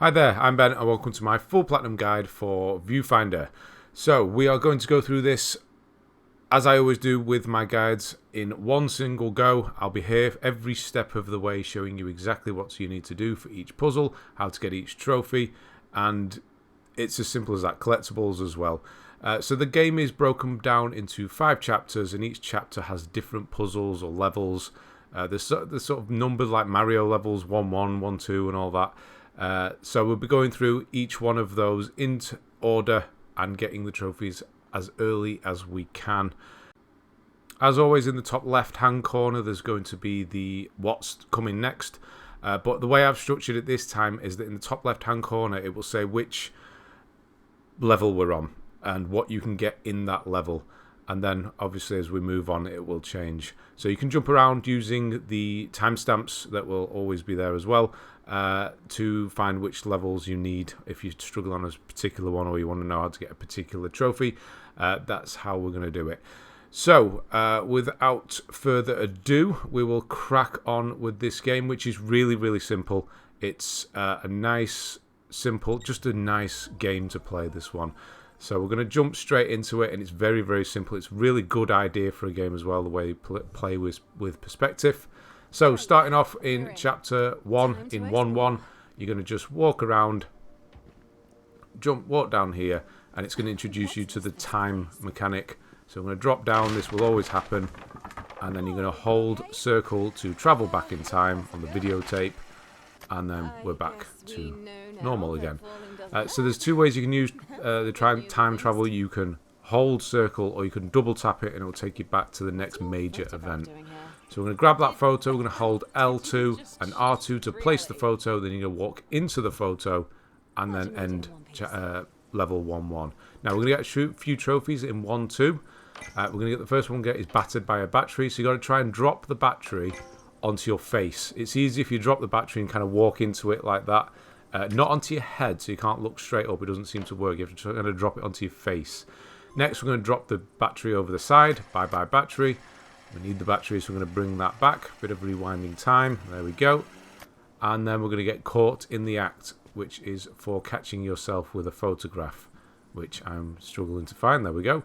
Hi there, I'm Ben and welcome to my full platinum guide for Viewfinder. So we are going to go through this as I always do with my guides in one single go. I'll be here every step of the way showing you exactly what you need to do for each puzzle, how to get each trophy, and it's as simple as that, collectibles as well. So the game is broken down into 5 chapters and each chapter has different puzzles or levels. There's sort of numbers like Mario levels, 1-1, 1-2 and all that. So we'll be going through each one of those in order and getting the trophies as early as we can. As always, in the top left hand corner there's going to be the what's coming next, but the way I've structured it this time is that in the top left hand corner it will say which level we're on and what you can get in that level, and then obviously as we move on it will change. So you can jump around using the timestamps that will always be there as well, to find which levels you need if you struggle on a particular one or you want to know how to get a particular trophy. That's how we're going to do it. So without further ado, we will crack on with this game, which is really simple. It's a nice game to play, this one. So we're going to jump straight into it, and it's very simple. It's a really good idea for a game as well, the way you play with perspective. So starting off in chapter 1 in 1-1, you're going to just walk around, walk down here, and it's going to introduce you to the time mechanic. So I'm going to drop down, this will always happen, and then you're going to hold circle to travel back in time on the videotape, and then we're back to normal again. So there's 2 ways you can use the time travel. You can hold circle or you can double tap it and it will take you back to the next major event. So we're going to grab that photo, we're going to hold L2 and R2 to place the photo, then you're going to walk into the photo and then end level 1-1. Now we're going to get a few trophies in 1-2. We're going to get the first one is battered by a battery, so you've got to try and drop the battery onto your face. It's easy if you drop the battery and kind of walk into it like that. Not onto your head, so you can't look straight up. It doesn't seem to work. You have to try to drop it onto your face. Next, we're going to drop the battery over the side. Bye battery. We need the battery, so we're going to bring that back. Bit of rewinding time. There we go. And then we're going to get caught in the act, which is for catching yourself with a photograph, which I'm struggling to find. There we go.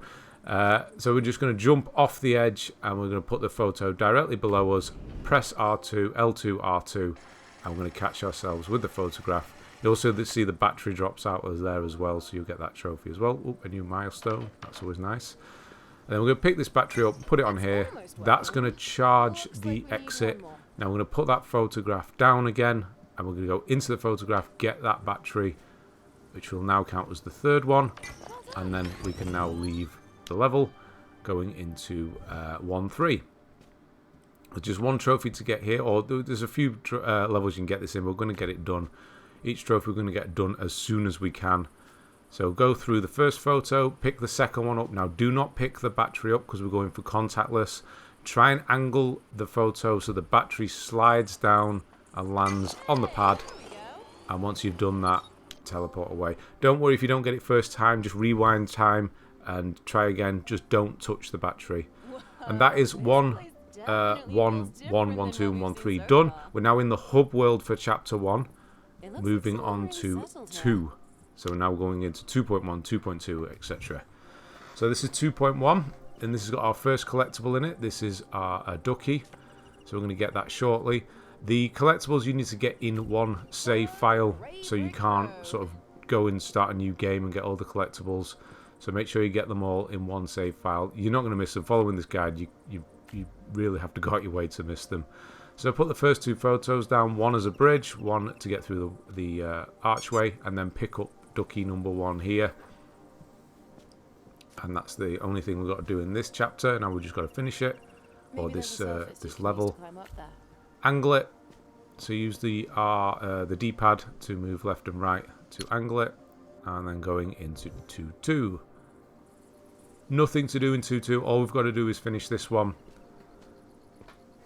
So we're just going to jump off the edge and we're going to put the photo directly below us. Press R2, L2, R2, and we're going to catch ourselves with the photograph. You also see the battery drops out there as well, so you'll get that trophy as well. Ooh, a new milestone. That's always nice. And then we're going to pick this battery up, put it on here. That's going to charge the exit. Now we're going to put that photograph down again, and we're going to go into the photograph, get that battery, which will now count as the 3rd one. And then we can now leave the level, going into 1-3. There's just 1 trophy to get here, or there's a few levels you can get this in. We're going to get it done. Each trophy we're going to get done as soon as we can. So go through the first photo, pick the second one up. Now do not pick the battery up because we're going for contactless. Try and angle the photo so the battery slides down and lands on the pad. And once you've done that, teleport away. Don't worry if you don't get it first time, just rewind time and try again. Just don't touch the battery. And that is 1, 1, 1, 1, 2, and 1, 3 done. We're now in the hub world for chapter 1. Moving on to 2. So we're now going into 2.1, 2.2, etc. So this is 2.1, and this has got our first collectible in it. This is our Ducky. So we're going to get that shortly. The collectibles you need to get in one save file, so you can't sort of go and start a new game and get all the collectibles. So make sure you get them all in one save file. You're not going to miss them. Following this guide, you really have to go out your way to miss them. So put the first 2 photos down, one as a bridge, one to get through the archway, and then pick up Ducky number 1 here. And that's the only thing we've got to do in this chapter. Now we've just got to finish it, or this level. Angle it. So use the D-pad to move left and right to angle it, and then going into 2-2. Nothing to do in 2-2. All we've got to do is finish this one.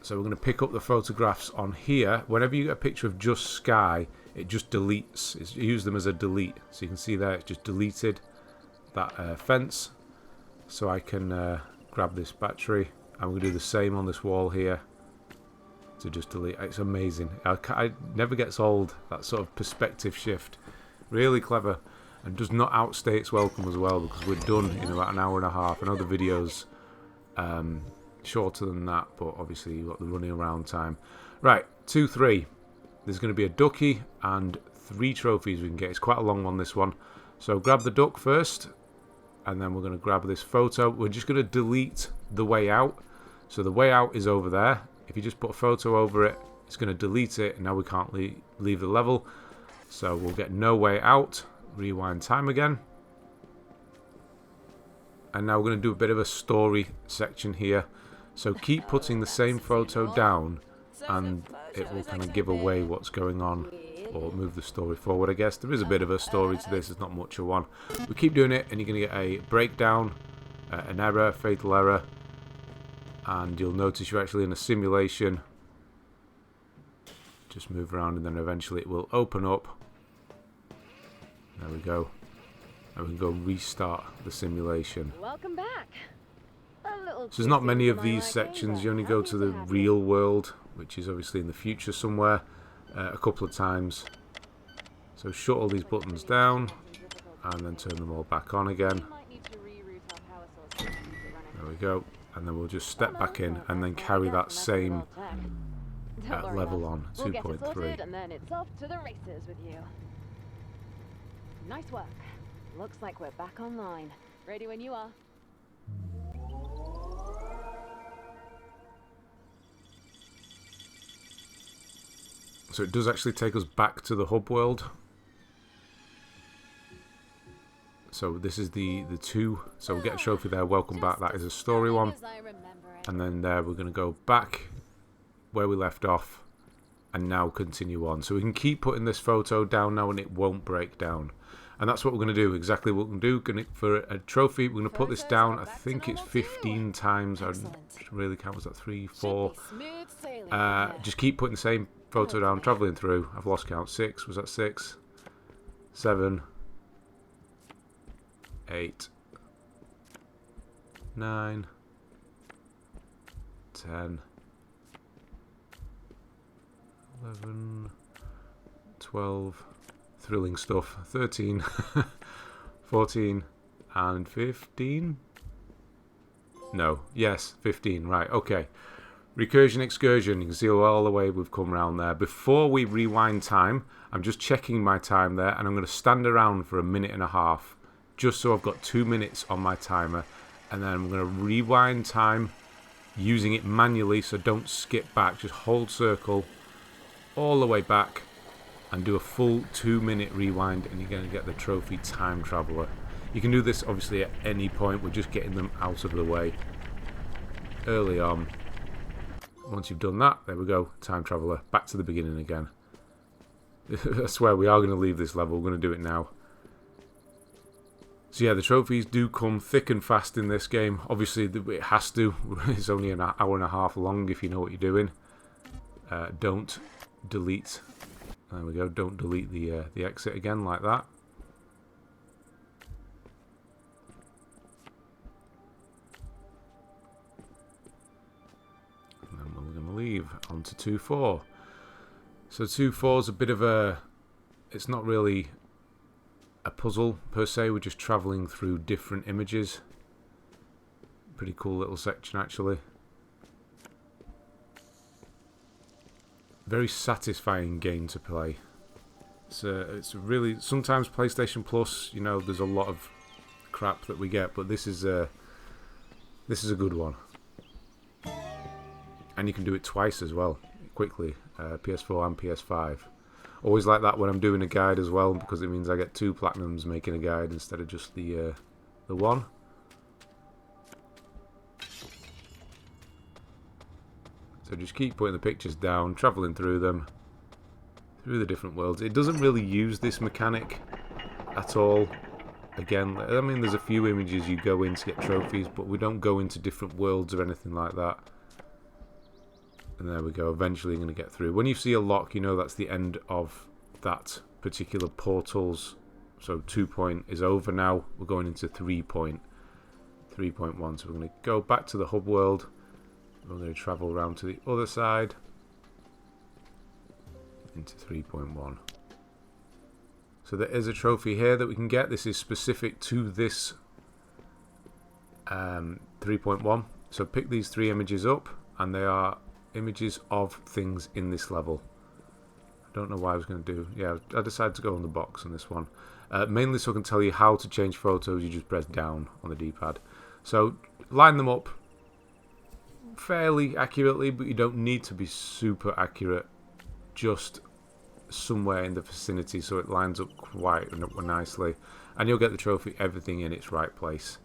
So we're going to pick up the photographs on here. Whenever you get a picture of just sky, it just deletes. Use them as a delete. So you can see there, it's just deleted that fence. So I can grab this battery. And we're going to do the same on this wall here. to just delete. It's amazing. It never gets old, that sort of perspective shift. Really clever, and does not outstay its welcome as well, because we're done in about an hour and a half. I know the video's shorter than that, but obviously you've got the running around time. Right, 2-3. There's going to be a ducky and 3 trophies we can get. It's quite a long one, this one. So grab the duck first, and then we're going to grab this photo. We're just going to delete the way out. So the way out is over there. If you just put a photo over it, it's going to delete it, and now we can't leave the level. So we'll get no way out. Rewind time again. And now we're going to do a bit of a story section here. So keep putting the same photo down, and it will kind of give away what's going on, or move the story forward, I guess. There is a bit of a story to this. It's not much of one. We keep doing it, and you're going to get a breakdown, an error, fatal error, and you'll notice you're actually in a simulation. Just move around, and then eventually it will open up. There we go. And we can go restart the simulation. Welcome back. So there's not many of these sections. You only go to the real world, which is obviously in the future somewhere, a couple of times. So shut all these buttons down, and then turn them all back on again. There we go. And then we'll just step back in, and then carry that same level on, 2.3. And then it's off to the races with you. Nice work. Looks like we're back online. Ready when you are. So it does actually take us back to the hub world. So this is the 2. So we'll get a trophy there. Welcome back. That is a story one. And then there we're going to go back where we left off, and now continue on. So we can keep putting this photo down now, and it won't break down. And that's what we're going to do. Exactly what we're going to do. For a trophy, we're going to put this down. I think it's 15 times. I didn't really count. Was that 3, 4? Just keep putting the same photo down, travelling through. I've lost count. 6. Was that 6? 7. 8. 9. 10. 11. 12. Thrilling stuff. 13. 14. And 15. No. Yes, 15. Right, okay. Recursion, excursion. You can see all the way we've come around there. Before we rewind time, I'm just checking my time there, and I'm going to stand around for a minute and a half, just so I've got 2 minutes on my timer, and then I'm going to rewind time using it manually, so don't skip back. Just hold circle all the way back and do a full 2-minute rewind, and you're going to get the trophy Time Traveller. You can do this obviously at any point. We're just getting them out of the way early on. Once you've done that, there we go, Time Traveller. Back to the beginning again. I swear we are going to leave this level. We're going to do it now. So yeah, the trophies do come thick and fast in this game. Obviously it has to. It's only an hour and a half long if you know what you're doing. Don't delete. There we go. Don't delete the exit again like that. And then we're going to leave on to 2-4. So 2-4 is a bit of a... It's not really a puzzle per se. We're just travelling through different images. Pretty cool little section actually. Very satisfying game to play. It's really, sometimes PlayStation Plus, you know, there's a lot of crap that we get, but this is a good one. And you can do it twice as well, quickly, PS4 and PS5. Always like that when I'm doing a guide as well, because it means I get 2 platinums making a guide instead of just the one. So just keep putting the pictures down, travelling through them, through the different worlds. It doesn't really use this mechanic at all. Again, I mean, there's a few images you go in to get trophies, but we don't go into different worlds or anything like that. And there we go, eventually you're going to get through. When you see a lock, you know that's the end of that particular portal's. So 2 point is over now. We're going into 3.1. So we're going to go back to the hub world. We're going to travel around to the other side. into 3.1. So there is a trophy here that we can get. This is specific to this 3.1. So pick these 3 images up, and they are images of things in this level. I don't know why I was going to do... Yeah, I decided to go on the box on this one. Mainly so I can tell you how to change photos. You just press down on the D-pad. So line them up fairly accurately, but you don't need to be super accurate. Just somewhere in the vicinity so it lines up quite nicely, and you'll get the trophy, everything in its right place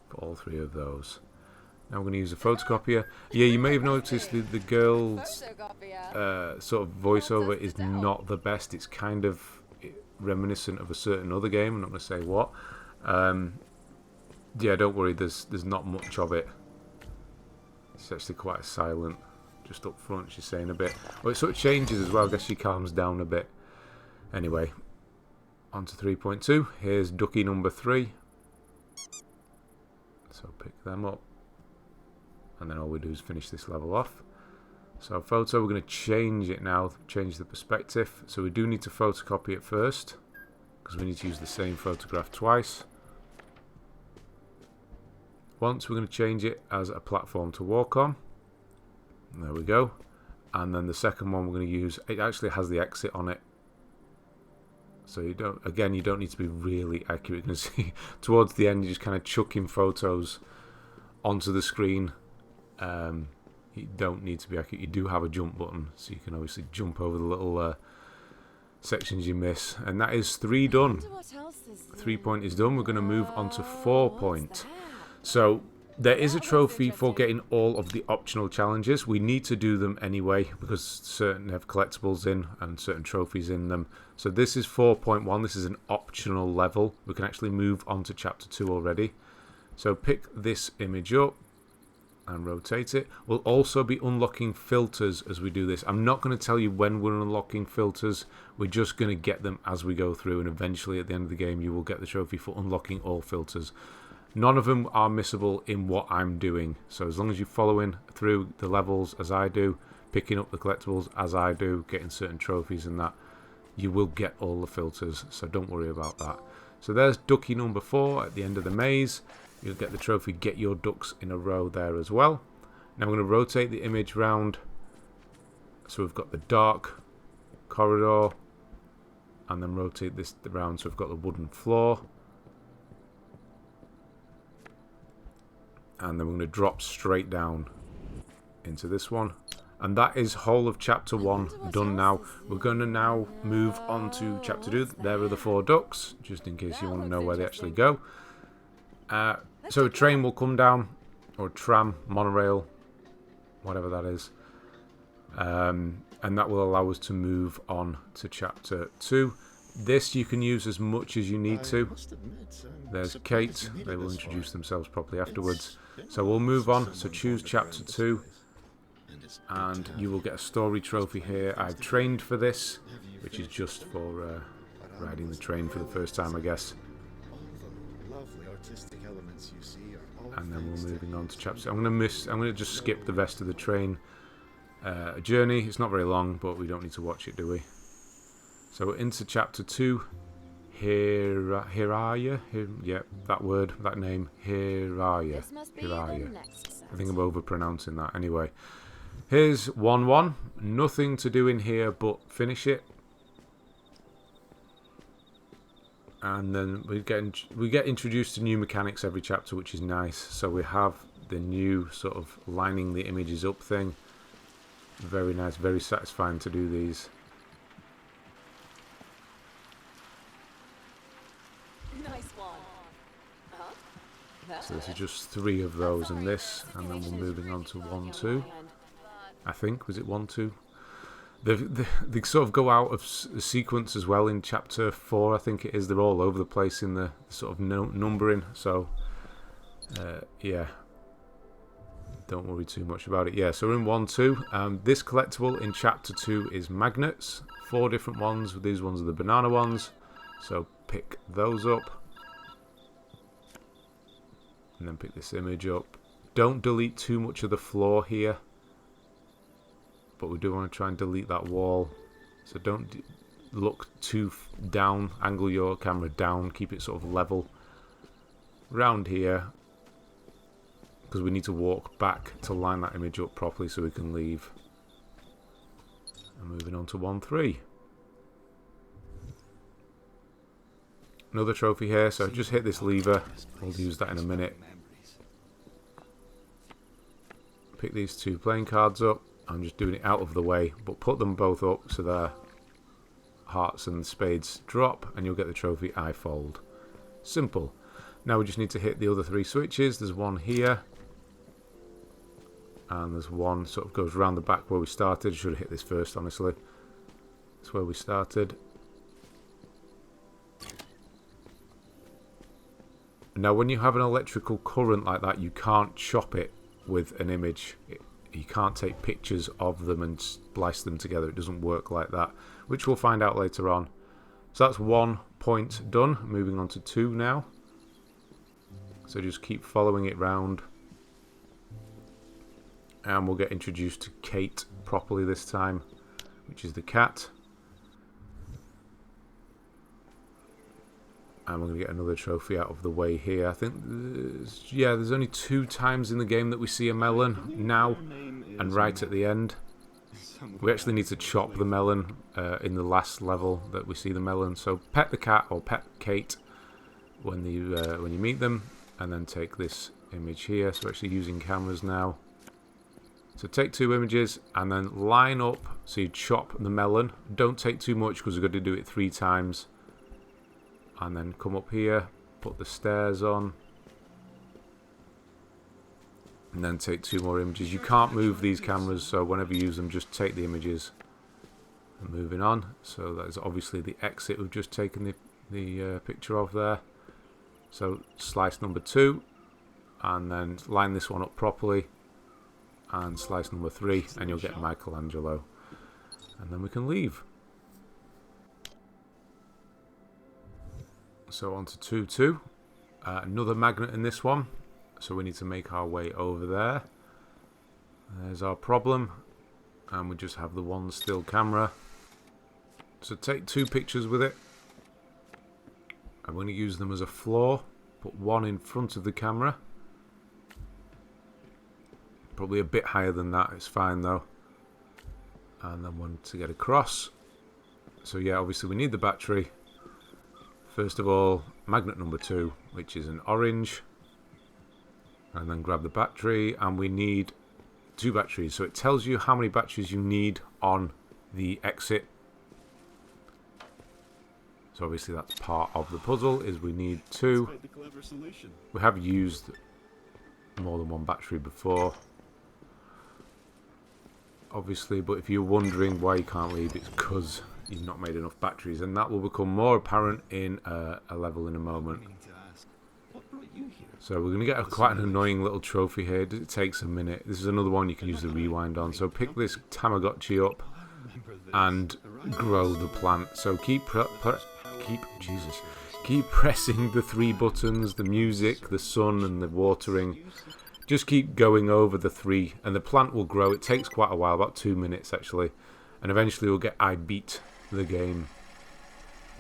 for all 3 of those. Now we're going to use a photocopier. Yeah, you may have noticed the girl's sort of voiceover is not the best. It's kind of reminiscent of a certain other game. I'm not going to say what. Yeah, don't worry, there's not much of it. It's actually quite silent. Just up front, she's saying a bit. Well, it sort of changes as well. I guess she calms down a bit. Anyway, on to 3.2. Here's Ducky number 3. So pick them up. And then all we do is finish this level off. So photo, we're going to change it now. Change the perspective. So we do need to photocopy it first, because we need to use the same photograph twice. Once, we're going to change it as a platform to walk on. There we go. And then the second one we're going to use, it actually has the exit on it. So you don't need to be really accurate. You can see towards the end you're just kind of chucking photos onto the screen. You don't need to be accurate. You do have a jump button, so you can obviously jump over the little sections you miss. And that is 3 done. 3 point is done. We're going to move on to 4 point. So there is a trophy for getting all of the optional challenges. We need to do them anyway because certain have collectibles in and certain trophies in them. So this is 4.1. This is an optional level. We can actually move on to chapter 2 already. So pick this image up and rotate it. We'll also be unlocking filters as we do this. I'm not going to tell you when we're unlocking filters. We're just going to get them as we go through, and eventually at the end of the game you will get the trophy for unlocking all filters. None of them are missable in what I'm doing. So as long as you're following through the levels as I do, picking up the collectibles as I do, getting certain trophies and that, you will get all the filters. So don't worry about that. So there's Ducky number 4 at the end of the maze. You'll get the trophy, get your ducks in a row there as well. Now I'm going to rotate the image round. So we've got the dark corridor. And then rotate this around so we've got the wooden floor. And then we're going to drop straight down into this one. And that is whole of chapter 1 done now. We're going to now move on to chapter 2. There are the 4 ducks, just in case you want to know where they actually go. So a train will come down, or a tram, monorail, whatever that is. And that will allow us to move on to chapter 2. This you can use as much as you need to. There's Cait. They will introduce themselves properly afterwards. So we'll move on. So choose chapter 2. And you will get a story trophy here. I've trained for this, which is just for riding the train for the first time, I guess. And then we're moving on to chapter. I'm going to just skip the rest of the train journey. It's not very long, but we don't need to watch it, do we? So we're into chapter 2. Hiraya. Yeah, that word, that name. Hiraya. Hiraya. I think I'm over-pronouncing that. Anyway. Here's 1-1. Nothing to do in here but finish it. And then we get introduced to new mechanics every chapter, which is nice. So we have the new sort of lining the images up thing. Very nice, very satisfying to do these. Nice one. So this is just 3 of those in this, and then we're moving on to 1-2. I think, was it 1-2? They sort of go out of sequence as well in chapter 4, I think it is. They're all over the place in the sort of numbering, so yeah, don't worry too much about it. Yeah, so we're in 1-2. This collectible in chapter 2 is magnets, 4 different ones. These ones are the banana ones, so pick those up. And then pick this image up. Don't delete too much of the floor here, but we do want to try and delete that wall. So don't look too down, angle your camera down, keep it sort of level. Round here, because we need to walk back to line that image up properly so we can leave. And moving on to 1-3. Another trophy here, so just hit this lever. We'll use that in a minute. Pick these 2 playing cards up. I'm just doing it out of the way, but put them both up so their hearts and spades drop, and you'll get the trophy I fold. Simple. Now we just need to hit the other 3 switches. There's one here, and there's one sort of goes around the back where we started. Should have hit this first, honestly. That's where we started. Now when you have an electrical current like that, you can't chop it with an image. You can't take pictures of them and splice them together. It doesn't work like that, which we'll find out later on. So that's 1 point done. Moving on to 2 now. So just keep following it round. And we'll get introduced to Cait properly this time, which is the cat. And we're going to get another trophy out of the way here. I think, there's only 2 times in the game that we see a melon. Now and right at the end. We actually need to chop the melon in the last level that we see the melon. So pet the cat or pet Cait when you meet them. And then take this image here. So we're actually using cameras now. So take 2 images and then line up. So you chop the melon. Don't take too much because we're going to do it 3 times. And then come up here, put the stairs on, and then take 2 more images. You can't move these cameras, so whenever you use them, just take the images. And moving on, so that is obviously the exit we've just taken the picture of there. So slice number 2, and then line this one up properly, and slice number 3, and you'll get Michelangelo. And then we can leave. So on to 2-2. Another magnet in this one. So we need to make our way over there. There's our problem. And we just have the 1 still camera. So take 2 pictures with it. I'm going to use them as a floor. Put 1 in front of the camera. Probably a bit higher than that. It's fine though. And then 1 to get across. So yeah, obviously we need the battery. First of all, magnet number 2, which is an orange, and then grab the battery, and we need 2 batteries. So it tells you how many batteries you need on the exit. So obviously that's part of the puzzle, is we need 2. We have used more than 1 battery before, obviously, but if you're wondering why you can't leave, it's because you've not made enough batteries, and that will become more apparent in a level in a moment. So we're going to get quite an annoying little trophy here. It takes a minute. This is another one you can use the rewind on. So pick this Tamagotchi up and grow the plant. So keep pressing the 3 buttons, the music, the sun, and the watering. Just keep going over the 3, and the plant will grow. It takes quite a while, about 2 minutes actually, and eventually we'll get I beat the game.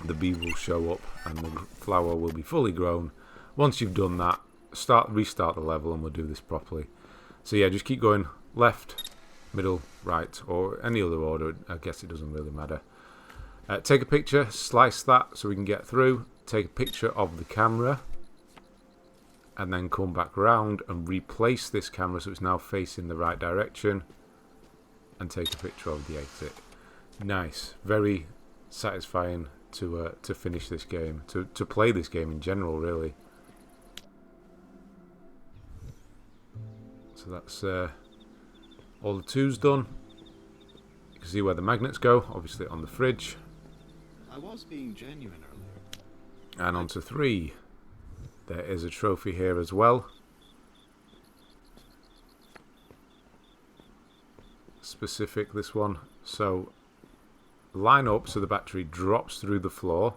The bee will show up and the flower will be fully grown. Once you've done that, restart the level, and we'll do this properly. So yeah, just keep going left, middle, right, or any other order. I guess it doesn't really matter. Take a picture, slice that so we can get through. Take a picture of the camera, and then come back around and replace this camera so it's now facing the right direction, and take a picture of the exit. Nice, very satisfying to finish this game, to play this game in general, really. So that's all the 2's done. You can see where the magnets go, obviously on the fridge. I was being genuine earlier. And on to 3. There is a trophy here as well. Specific, this one. So line up so the battery drops through the floor.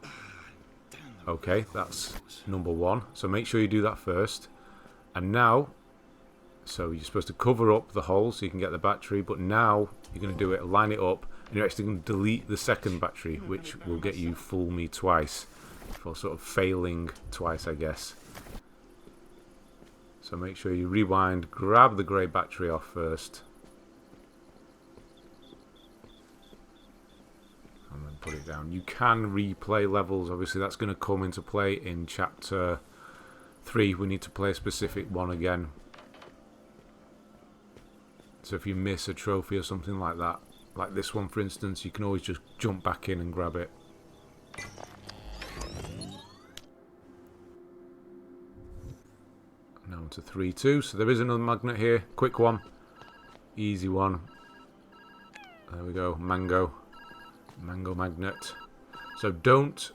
Okay, that's number 1. So make sure you do that first. And now, so you're supposed to cover up the hole so you can get the battery, but now you're going to do it, line it up, And you're actually going to delete the second battery, which will get you fool me twice, for sort of failing twice, I guess. So make sure you rewind, grab the grey battery off first, and then put it down. You can replay levels, obviously that's going to come into play in chapter 3. We need to play a specific one again. So if you miss a trophy or something like that, like this one for instance, you can always just jump back in and grab it. Now to 3-2. So there is another magnet here. Quick one. Easy one. There we go. Mango. Mango magnet. So don't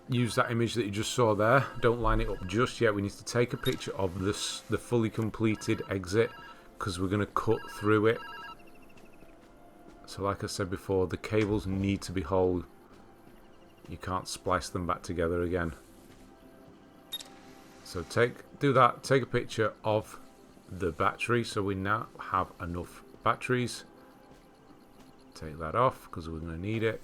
use that image that you just saw there. Don't line it up just yet. We need to take a picture of the fully completed exit, because we're going to cut through it. So like I said before, the cables need to be whole. You can't splice them back together again. So do that, take a picture of the battery, so we now have enough batteries. Take that off because we're going to need it.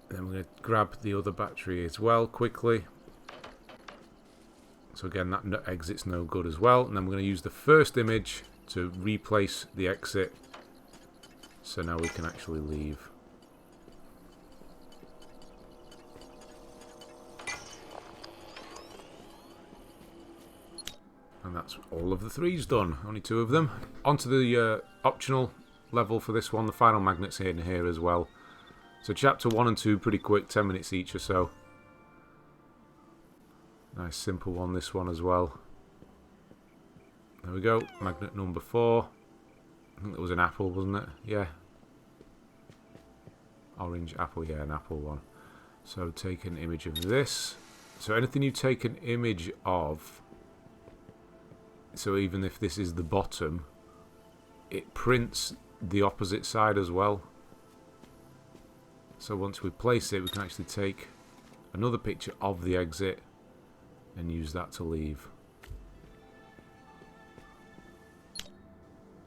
Then we're going to grab the other battery as well quickly. So again, that exit's no good as well. And then we're going to use the first image to replace the exit. So now we can actually leave. And that's all of the 3s done. Only 2 of them. Onto the optional level for this one. The final magnets in here as well. So chapter 1 and 2 pretty quick, 10 minutes each or so. Nice simple one, this one as well. There we go. Magnet number 4. I think that was an apple, wasn't it? Yeah. Orange apple, yeah, an apple one. So take an image of this. So anything you take an image of, so even if this is the bottom, it prints the opposite side as well. So once we place it, we can actually take another picture of the exit and use that to leave.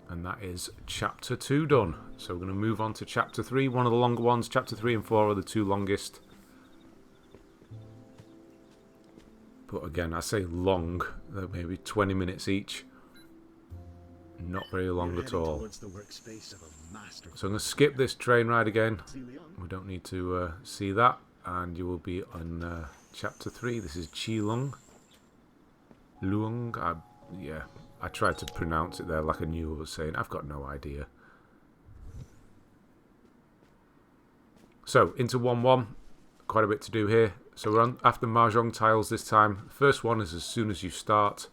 And that is chapter 2 done. So we're going to move on to chapter 3, one of the longer ones. Chapter 3 and 4 are the 2 longest. But again, I say long, they're maybe 20 minutes each. Not very long at all. So I'm going to skip this train ride again. We don't need to see that. And you will be on chapter 3. This is Leung. Leung. Yeah, I tried to pronounce it there like I knew what I was saying. I've got no idea. So, into 1-1. Quite a bit to do here. So we're on after Mahjong tiles this time. First one is as soon as you start.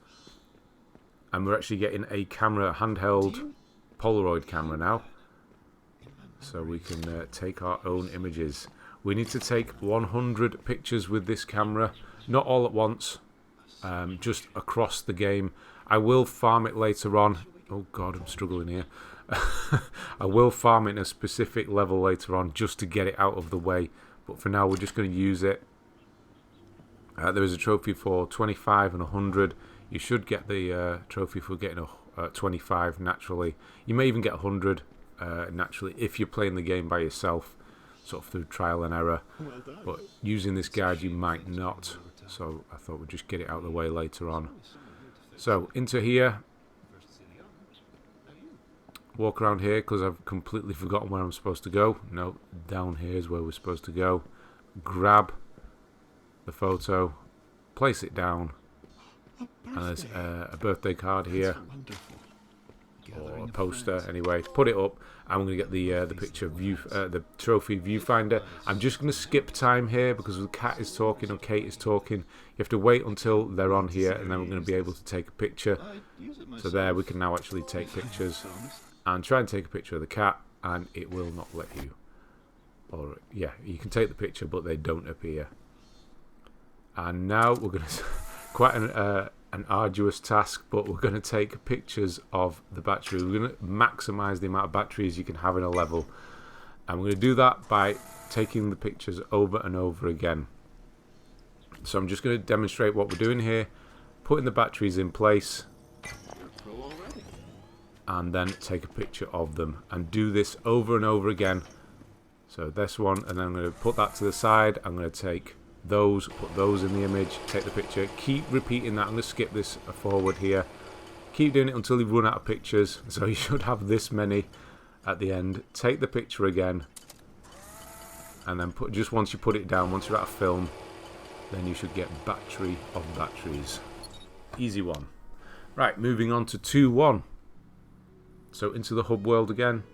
And we're actually getting a camera, handheld Polaroid camera now. So we can take our own images. We need to take 100 pictures with this camera. Not all at once. Just across the game. I will farm it later on. Oh god, I'm struggling here. I will farm it in a specific level later on just to get it out of the way. But for now, we're just going to use it. There is a trophy for 25 and 100. You should get the trophy for getting a 25 naturally. You may even get 100 naturally if you're playing the game by yourself, sort of through trial and error. But using this guide, you might not. So I thought we'd just get it out of the way later on. So into here. Walk around here because I've completely forgotten where I'm supposed to go. No, down here is where we're supposed to go. Grab the photo, place it down, and there's a birthday card here, or a poster anyway. Put it up, and we're going to get the picture of the trophy viewfinder. I'm just going to skip time here because the cat is talking or Cait is talking. You have to wait until they're on here, and then we're going to be able to take a picture. So there, we can now actually take pictures. And try and take a picture of the cat, and it will not let you. Or yeah, you can take the picture, but they don't appear. And now we're going to quite an arduous task, but we're going to take pictures of the battery. We're going to maximize the amount of batteries you can have in a level, and we're going to do that by taking the pictures over and over again. So I'm just going to demonstrate what we're doing here, putting the batteries in place. and then take a picture of them, and do this over and over again. So this one, and then I'm going to put that to the side. I'm going to take those, put those in the image, take the picture, keep repeating that. I'm going to skip this forward here. Keep doing it until you run out of pictures. So you should have this many at the end. Take the picture again, and then put, just once you put it down, once you're out of film, then you should get battery of batteries. Easy one. Right, moving on to 2-1. So into the hub world again.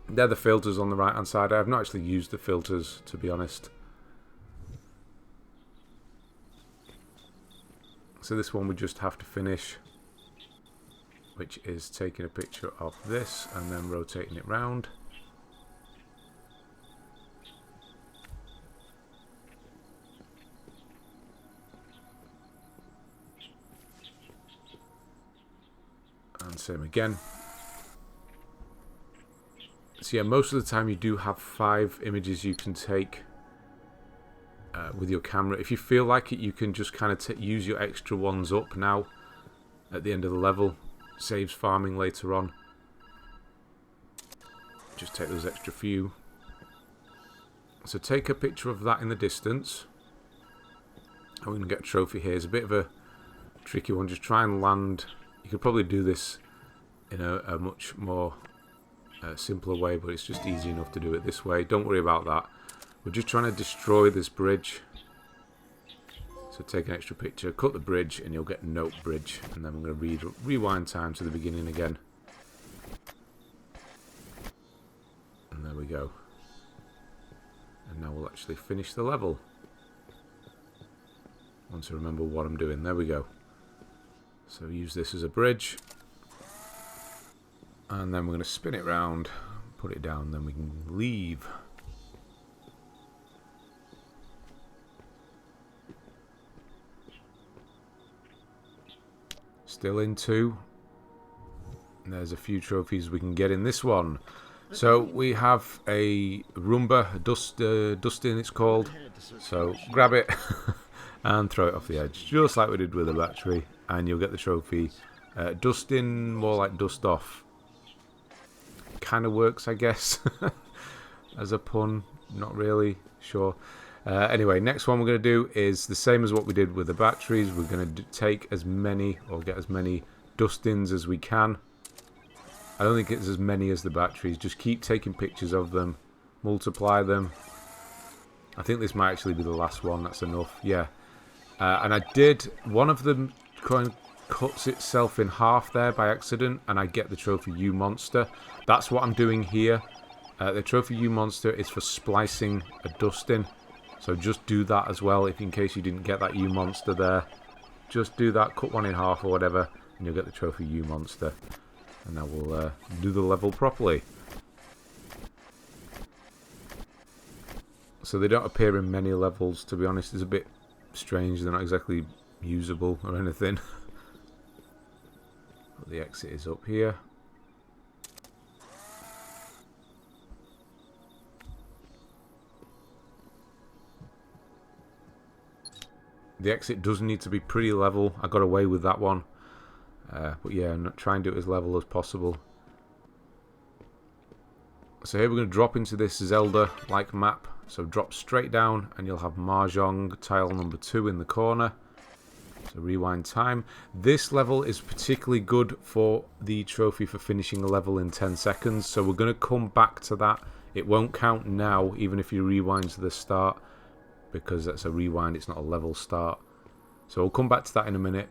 They're the filters on the right hand side. I have not actually used the filters, to be honest. So this one we just have to finish, which is taking a picture of this and then rotating it round. And same again. So yeah, most of the time you do have 5 images you can take with your camera. If you feel like it, you can just kind of use your extra ones up now at the end of the level. Saves farming later on. Just take those extra few. So take a picture of that in the distance. I'm going to get a trophy here. It's a bit of a tricky one. Just try and land. You could probably do this in a much more simpler way, but it's just easy enough to do it this way. Don't worry about that. We're just trying to destroy this bridge. So take an extra picture, cut the bridge, and you'll get note bridge. And then I'm going to rewind time to the beginning again. And there we go. And now we'll actually finish the level. Once I remember what I'm doing. There we go. So use this as a bridge. And then we're going to spin it round, put it down, then we can leave. Still in 2. And there's a few trophies we can get in this one. So we have a Roomba, Dustin it's called. So grab it and throw it off the edge, just like we did with the battery, and you'll get the trophy. Dustin, more like dust off. Kind of works, I guess, as a pun. Not really sure. Anyway, next one we're going to do is the same as what we did with the batteries. We're going to take as many, or get as many Dustins as we can. I don't think it's as many as the batteries. Just keep taking pictures of them, multiply them. I think this might actually be the last one. That's enough. Yeah. And I did, one of them kind of cuts itself in half there by accident, and I get the trophy U monster. That's what I'm doing here. The trophy U monster is for splicing a Dustin, so just do that as well, if in case you didn't get that U monster there. Just do that, cut one in half or whatever, and you'll get the trophy U monster. And now we'll do the level properly. So they don't appear in many levels, to be honest. It's a bit strange, they're not exactly usable or anything. But the exit is up here. The exit does need to be pretty level. I got away with that one. But yeah, try and do it as level as possible. So here we're going to drop into this Zelda-like map. So drop straight down and you'll have Mahjong tile number 2 in the corner. So rewind time. This level is particularly good for the trophy for finishing a level in 10 seconds. So we're going to come back to that. It won't count now, even if you rewind to the start, because that's a rewind, it's not a level start. So we'll come back to that in a minute.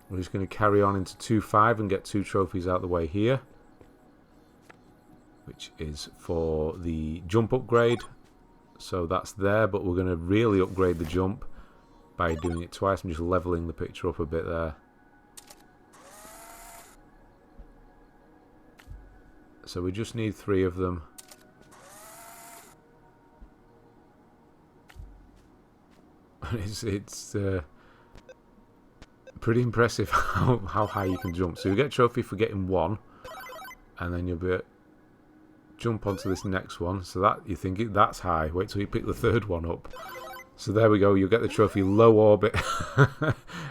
We're just going to carry on into 2-5 and get 2 trophies out of the way here, which is for the jump upgrade. So that's there, but we're going to really upgrade the jump by doing it twice. I'm just leveling the picture up a bit there. So we just need 3 of them. It's pretty impressive how high you can jump. So you get a trophy for getting 1, and then you'll be jump onto this next one. So that you think that's high. Wait till you pick the 3rd one up. So there we go. You'll get the trophy low orbit,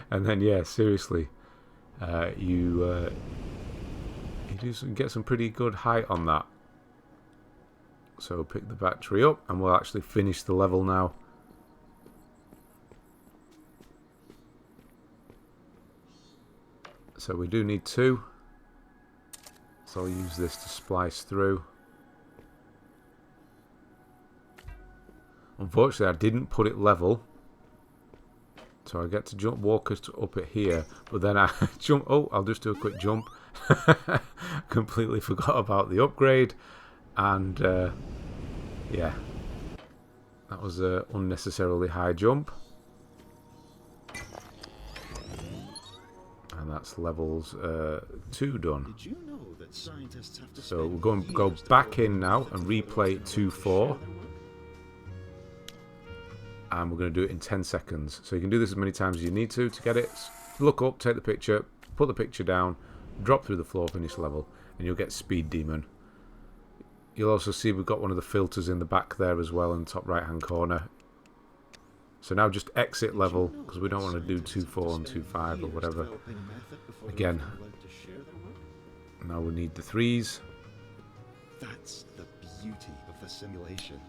and then yeah, seriously, you You get some pretty good height on that. So pick the battery up and we'll actually finish the level now. So we do need 2. So I'll use this to splice through. Unfortunately, I didn't put it level. So I get to jump walkers up it here. But then I jump. Oh, I'll just do a quick jump. Completely forgot about the upgrade. And yeah. That was an unnecessarily high jump. And that's levels 2 done. Did you know that scientists have to So we're going to go back in now and replay 2-4. And we're going to do it in 10 seconds. So you can do this as many times as you need to get it. Look up, take the picture, put the picture down, drop through the floor, finish level, and you'll get Speed Demon. You'll also see we've got one of the filters in the back there as well in the top right hand corner. So now just exit level, because we don't want to do 2-4 and 2-5 or whatever. Again, now we need the 3s. That's the beauty of the simulation.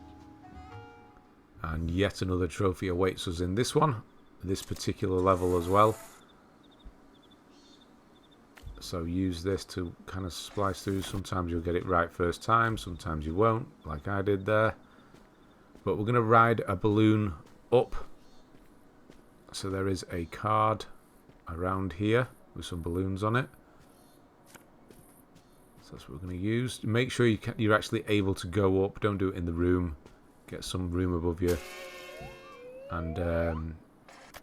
And yet another trophy awaits us in this one, this particular level as well. So use this to kind of splice through. Sometimes you'll get it right first time, sometimes you won't, like I did there. But we're going to ride a balloon up. So there is a card around here with some balloons on it. So that's what we're going to use. Make sure you're actually able to go up. Don't do it in the room. Get some room above you. And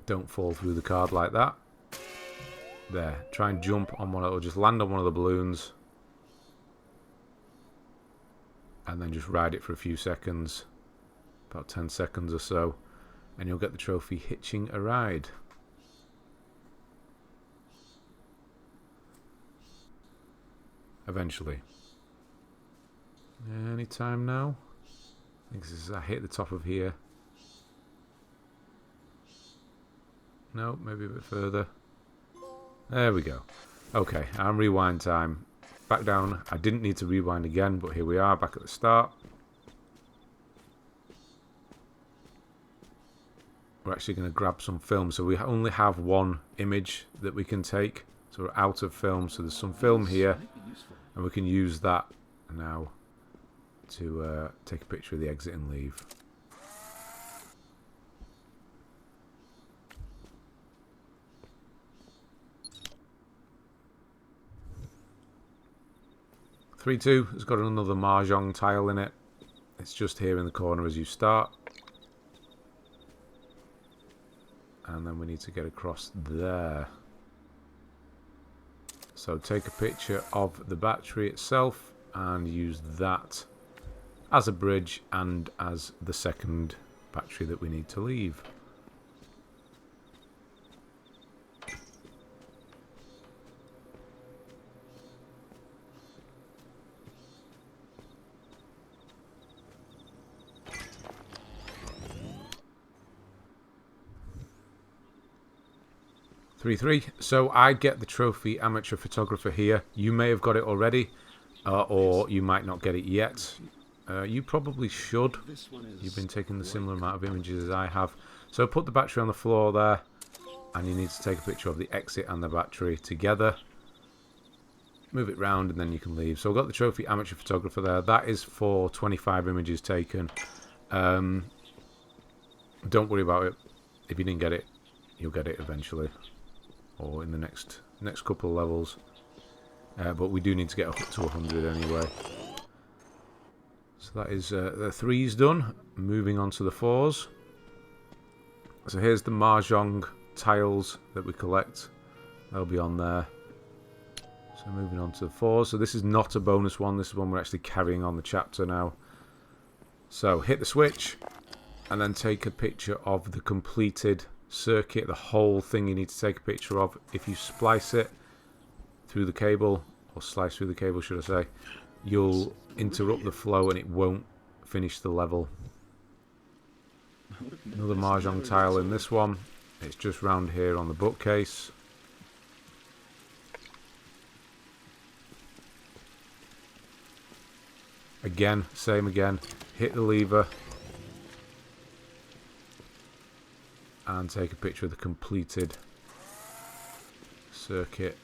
don't fall through the card like that. There. Try and jump on one or just land on one of the balloons. And then just ride it for a few seconds. About 10 seconds or so. And you'll get the trophy Hitching a Ride. Eventually. Any time now? I think this is, I hit the top of here. No, maybe a bit further. There we go. Okay, and rewind time. Back down. I didn't need to rewind again, but here we are, back at the start. We're actually going to grab some film. So we only have one image that we can take. So we're out of film. So there's some film here. And we can use that now to take a picture of the exit and leave. (3-2) has got another Mahjong tile in it. It's just here in the corner as you start. And then we need to get across there. So take a picture of the battery itself and use that as a bridge and as the second battery that we need to leave. (3-3). So I get the trophy amateur photographer here. You may have got it already, or you might not get it yet. You probably should. You've been taking the similar amount of images as I have. So put the battery on the floor there, and you need to take a picture of the exit and the battery together. Move it round and then you can leave. So I've got the trophy amateur photographer there. That is for 25 images taken. Don't worry about it. If you didn't get it, you'll get it eventually. Or in the next couple of levels. But we do need to get up to 100 anyway. So that is the 3s done. Moving on to the 4s. So here's the Mahjong tiles that we collect. They'll be on there. So moving on to the 4s. So this is not a bonus one. This is one we're actually carrying on the chapter now. So hit the switch. And then take a picture of the completed circuit, the whole thing you need to take a picture of. If you splice it through the cable, or slice through the cable should I say, you'll interrupt the flow and it won't finish the level. Another Mahjong tile in this one. It's just round here on the bookcase. Again, same again. Hit the lever. And take a picture of the completed circuit.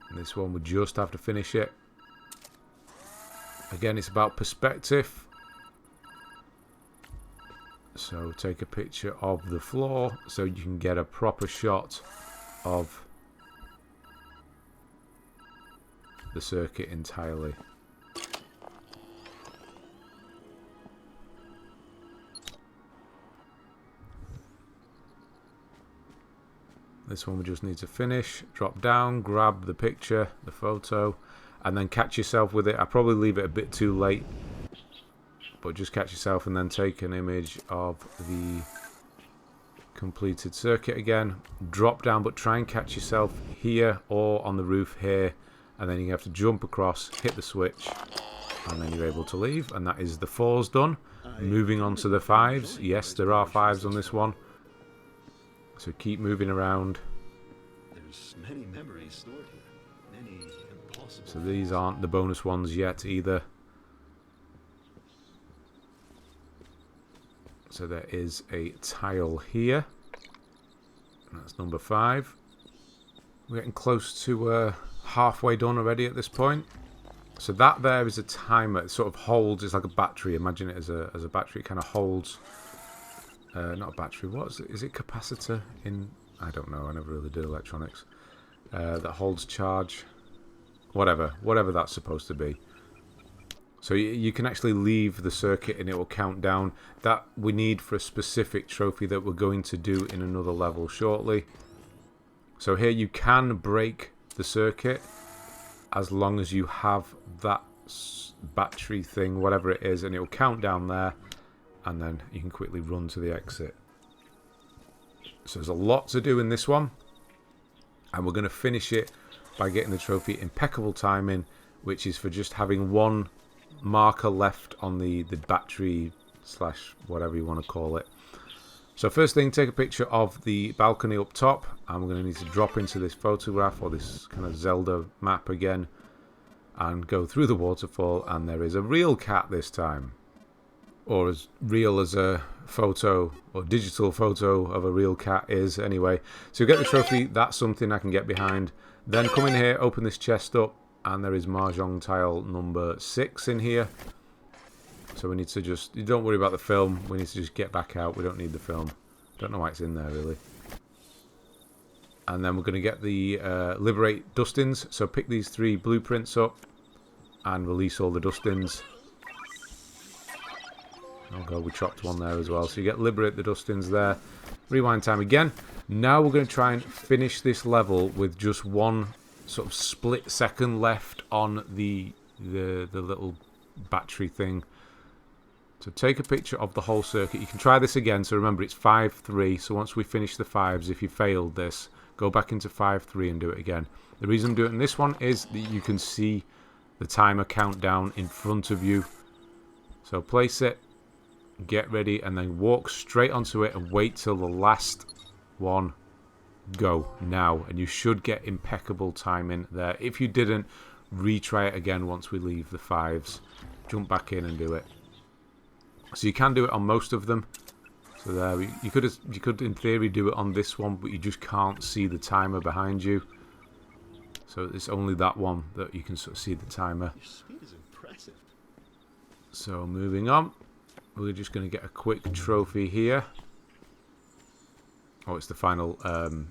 And this one we just have to finish it. Again, it's about perspective. So take a picture of the floor so you can get a proper shot of the circuit entirely. This one we just need to finish. Drop down, grab the picture, the photo, and then catch yourself with it. I probably leave it a bit too late, but just catch yourself and then take an image of the completed circuit again. Drop down, but try and catch yourself here or on the roof here, and then you have to jump across, hit the switch, and then you're able to leave. And that is the 4s done. Moving on to the 5s. Yes, there are 5s on this one. So keep moving around. There's many memories stored here. Many impossible. So these aren't the bonus ones yet either. So there is a tile here. That's number 5. We're getting close to halfway done already at this point. So that there is a timer. It sort of holds. It's like a battery. Imagine it as a battery. It kind of holds. Not a battery. What is it? Is it capacitor in? I don't know. I never really did electronics. That holds charge. Whatever that's supposed to be. So you can actually leave the circuit and it will count down. That we need for a specific trophy that we're going to do in another level shortly. So here you can break the circuit as long as you have that battery thing, whatever it is, and it will count down there, and then you can quickly run to the exit. So there's a lot to do in this one, and we're going to finish it by getting the trophy Impeccable Timing, which is for just having one marker left on the battery slash whatever you want to call it. So first thing, take a picture of the balcony up top, and we're going to need to drop into this photograph or this kind of Zelda map again and go through the waterfall, and there is a real cat this time, or as real as a photo or digital photo of a real cat is anyway. So you get the trophy, that's something I can get behind. Then come in here, open this chest up, and there is Mahjong tile number 6 in here. So we need to just, you don't worry about the film, we need to just get back out, we don't need the film. Don't know why it's in there really. And then we're going to get the Liberate Dustins, so pick these 3 blueprints up and release all the Dustins. Oh god, we chopped one there as well. So you get Liberate the Dustins there. Rewind time again. Now we're going to try and finish this level with just one sort of split second left on the little battery thing. So take a picture of the whole circuit. You can try this again. So remember, it's 5-3. So once we finish the 5s, if you failed this, go back into 5-3 and do it again. The reason I'm doing this one is that you can see the timer countdown in front of you. So place it, get ready, and then walk straight onto it and wait till the last one. Go now, and you should get Impeccable Timing there. If you didn't, retry it again once we leave the 5s. Jump back in and do it. So you can do it on most of them. So there, you could in theory do it on this one, but you just can't see the timer behind you. So it's only that one that you can sort of see the timer. Your speed is impressive. So moving on, we're just going to get a quick trophy here. Oh, it's the final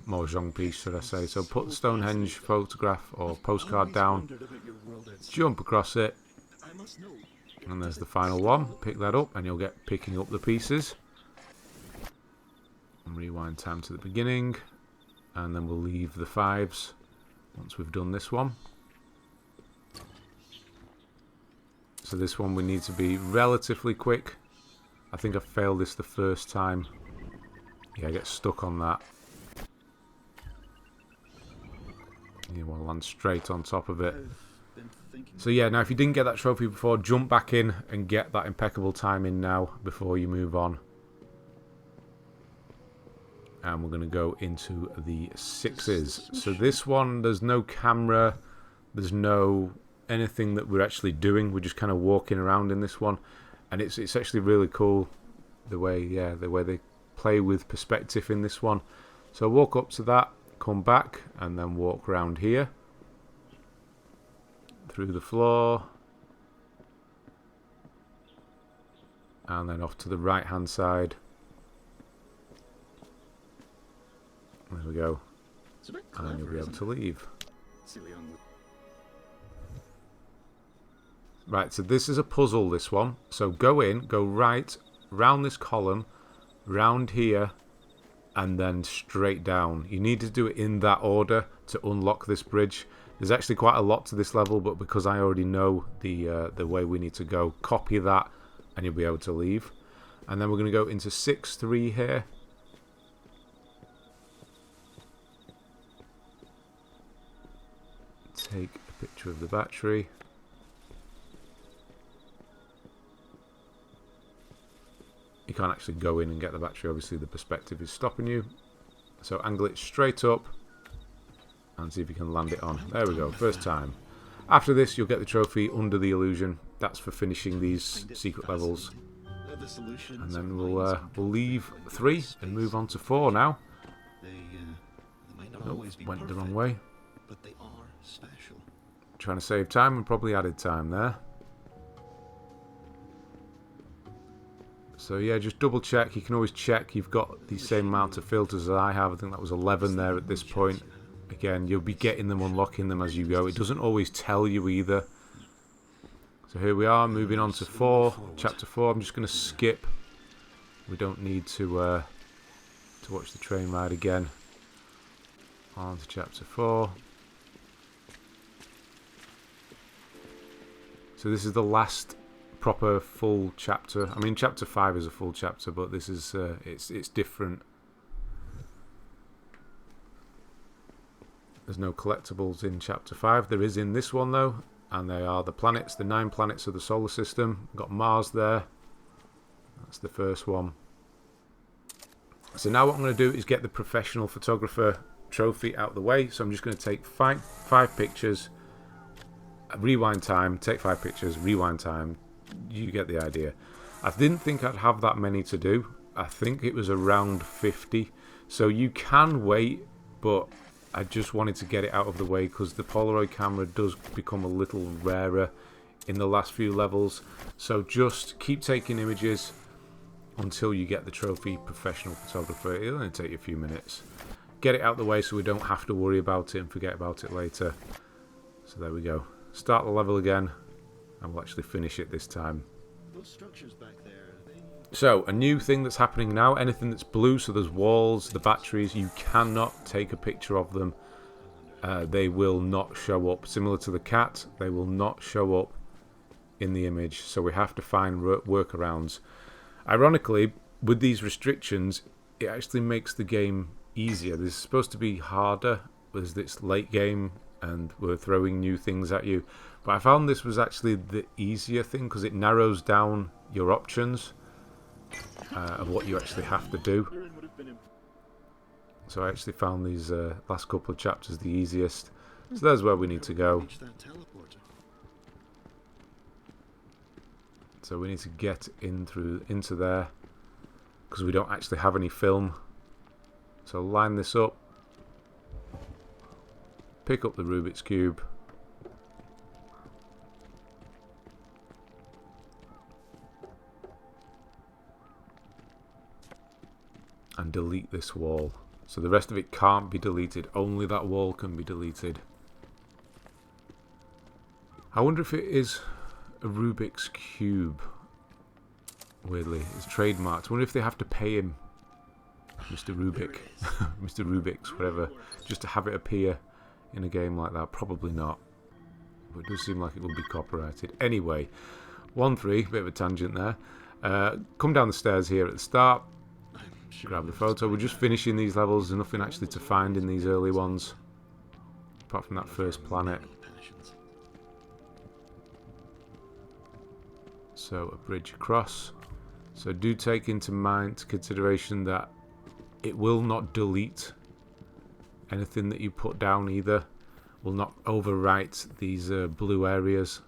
Mahjong piece, should I say. So put the Stonehenge photograph or postcard down, jump across it, and there's the final one. Pick that up and you'll get picking up the pieces. And rewind time to the beginning, and then we'll leave the 5s once we've done this one. So this one we need to be relatively quick. I think I failed this the first time. Yeah, I get stuck on that. You want to land straight on top of it. So yeah, now if you didn't get that trophy before, jump back in and get that Impeccable Timing now before you move on. And we're going to go into the 6s. So this one, there's no camera, there's no anything that we're actually doing. We're just kind of walking around in this one, and it's actually really cool the way they play with perspective in this one. So walk up to that, come back, and then walk around here through the floor, and then off to the right hand side. There we go. And you'll be able to leave. Right, so this is a puzzle, this one. So go in, go right, round this column, round here, and then straight down. You need to do it in that order to unlock this bridge. There's actually quite a lot to this level, but because I already know the way we need to go, copy that, and you'll be able to leave. And then we're going to go into 6-3 here. Take a picture of the battery. You can't actually go in and get the battery, obviously the perspective is stopping you. So angle it straight up and see if you can land it on. There we go, first time. After this you'll get the trophy Under the Illusion. That's for finishing these secret levels. And then we'll leave 3 and move on to 4 now. Oh, went the wrong way. But they are special. Trying to save time and probably added time there. So yeah, just double check. You can always check you've got the same amount of filters as I have. I think that was 11 there at this point. Again, you'll be getting them, unlocking them as you go. It doesn't always tell you either. So here we are, moving on to 4, chapter 4. I'm just going to skip. We don't need to watch the train ride again. On to chapter 4. So this is the last proper full chapter. I mean, chapter 5 is a full chapter, but this is it's different. There's no collectibles in chapter 5. There is in this one though, and they are the planets, the 9 planets of the solar system. We've got Mars there. That's the first one. So now what I'm going to do is get the professional photographer trophy out of the way. So I'm just going to take five pictures. Rewind time, take 5 pictures, rewind time. You get the idea. I didn't think I'd have that many to do. I think it was around 50. So you can wait, but I just wanted to get it out of the way because the Polaroid camera does become a little rarer in the last few levels. So just keep taking images until you get the trophy professional photographer. It'll only take you a few minutes. Get it out of the way so we don't have to worry about it and forget about it later. So there we go. Start the level again, and we'll actually finish it this time. Those structures back there, So, a new thing that's happening now, anything that's blue, so there's walls, the batteries, you cannot take a picture of them. They will not show up. Similar to the cat, they will not show up in the image, so we have to find workarounds. Ironically, with these restrictions, it actually makes the game easier. This is supposed to be harder with this late game, and we're throwing new things at you, but I found this was actually the easier thing because it narrows down your options of what you actually have to do. So I actually found these last couple of chapters the easiest. So there's where we need to go. So we need to get into there because we don't actually have any film. So line this up. Pick up the Rubik's Cube. And delete this wall. So the rest of it can't be deleted. Only that wall can be deleted. I wonder if it is a Rubik's Cube. Weirdly, it's trademarked. I wonder if they have to pay him, Mr. Rubik, Mr. Rubik's, whatever, just to have it appear in a game like that. Probably not, but it does seem like it will be copyrighted. Anyway, 1-3, bit of a tangent there. Come down the stairs here at the start, grab the photo. We're just finishing these levels. There's nothing actually to find in these early ones apart from that first planet. So a bridge across. So do take into consideration that it will not delete anything that you put down either. Will not overwrite these blue areas.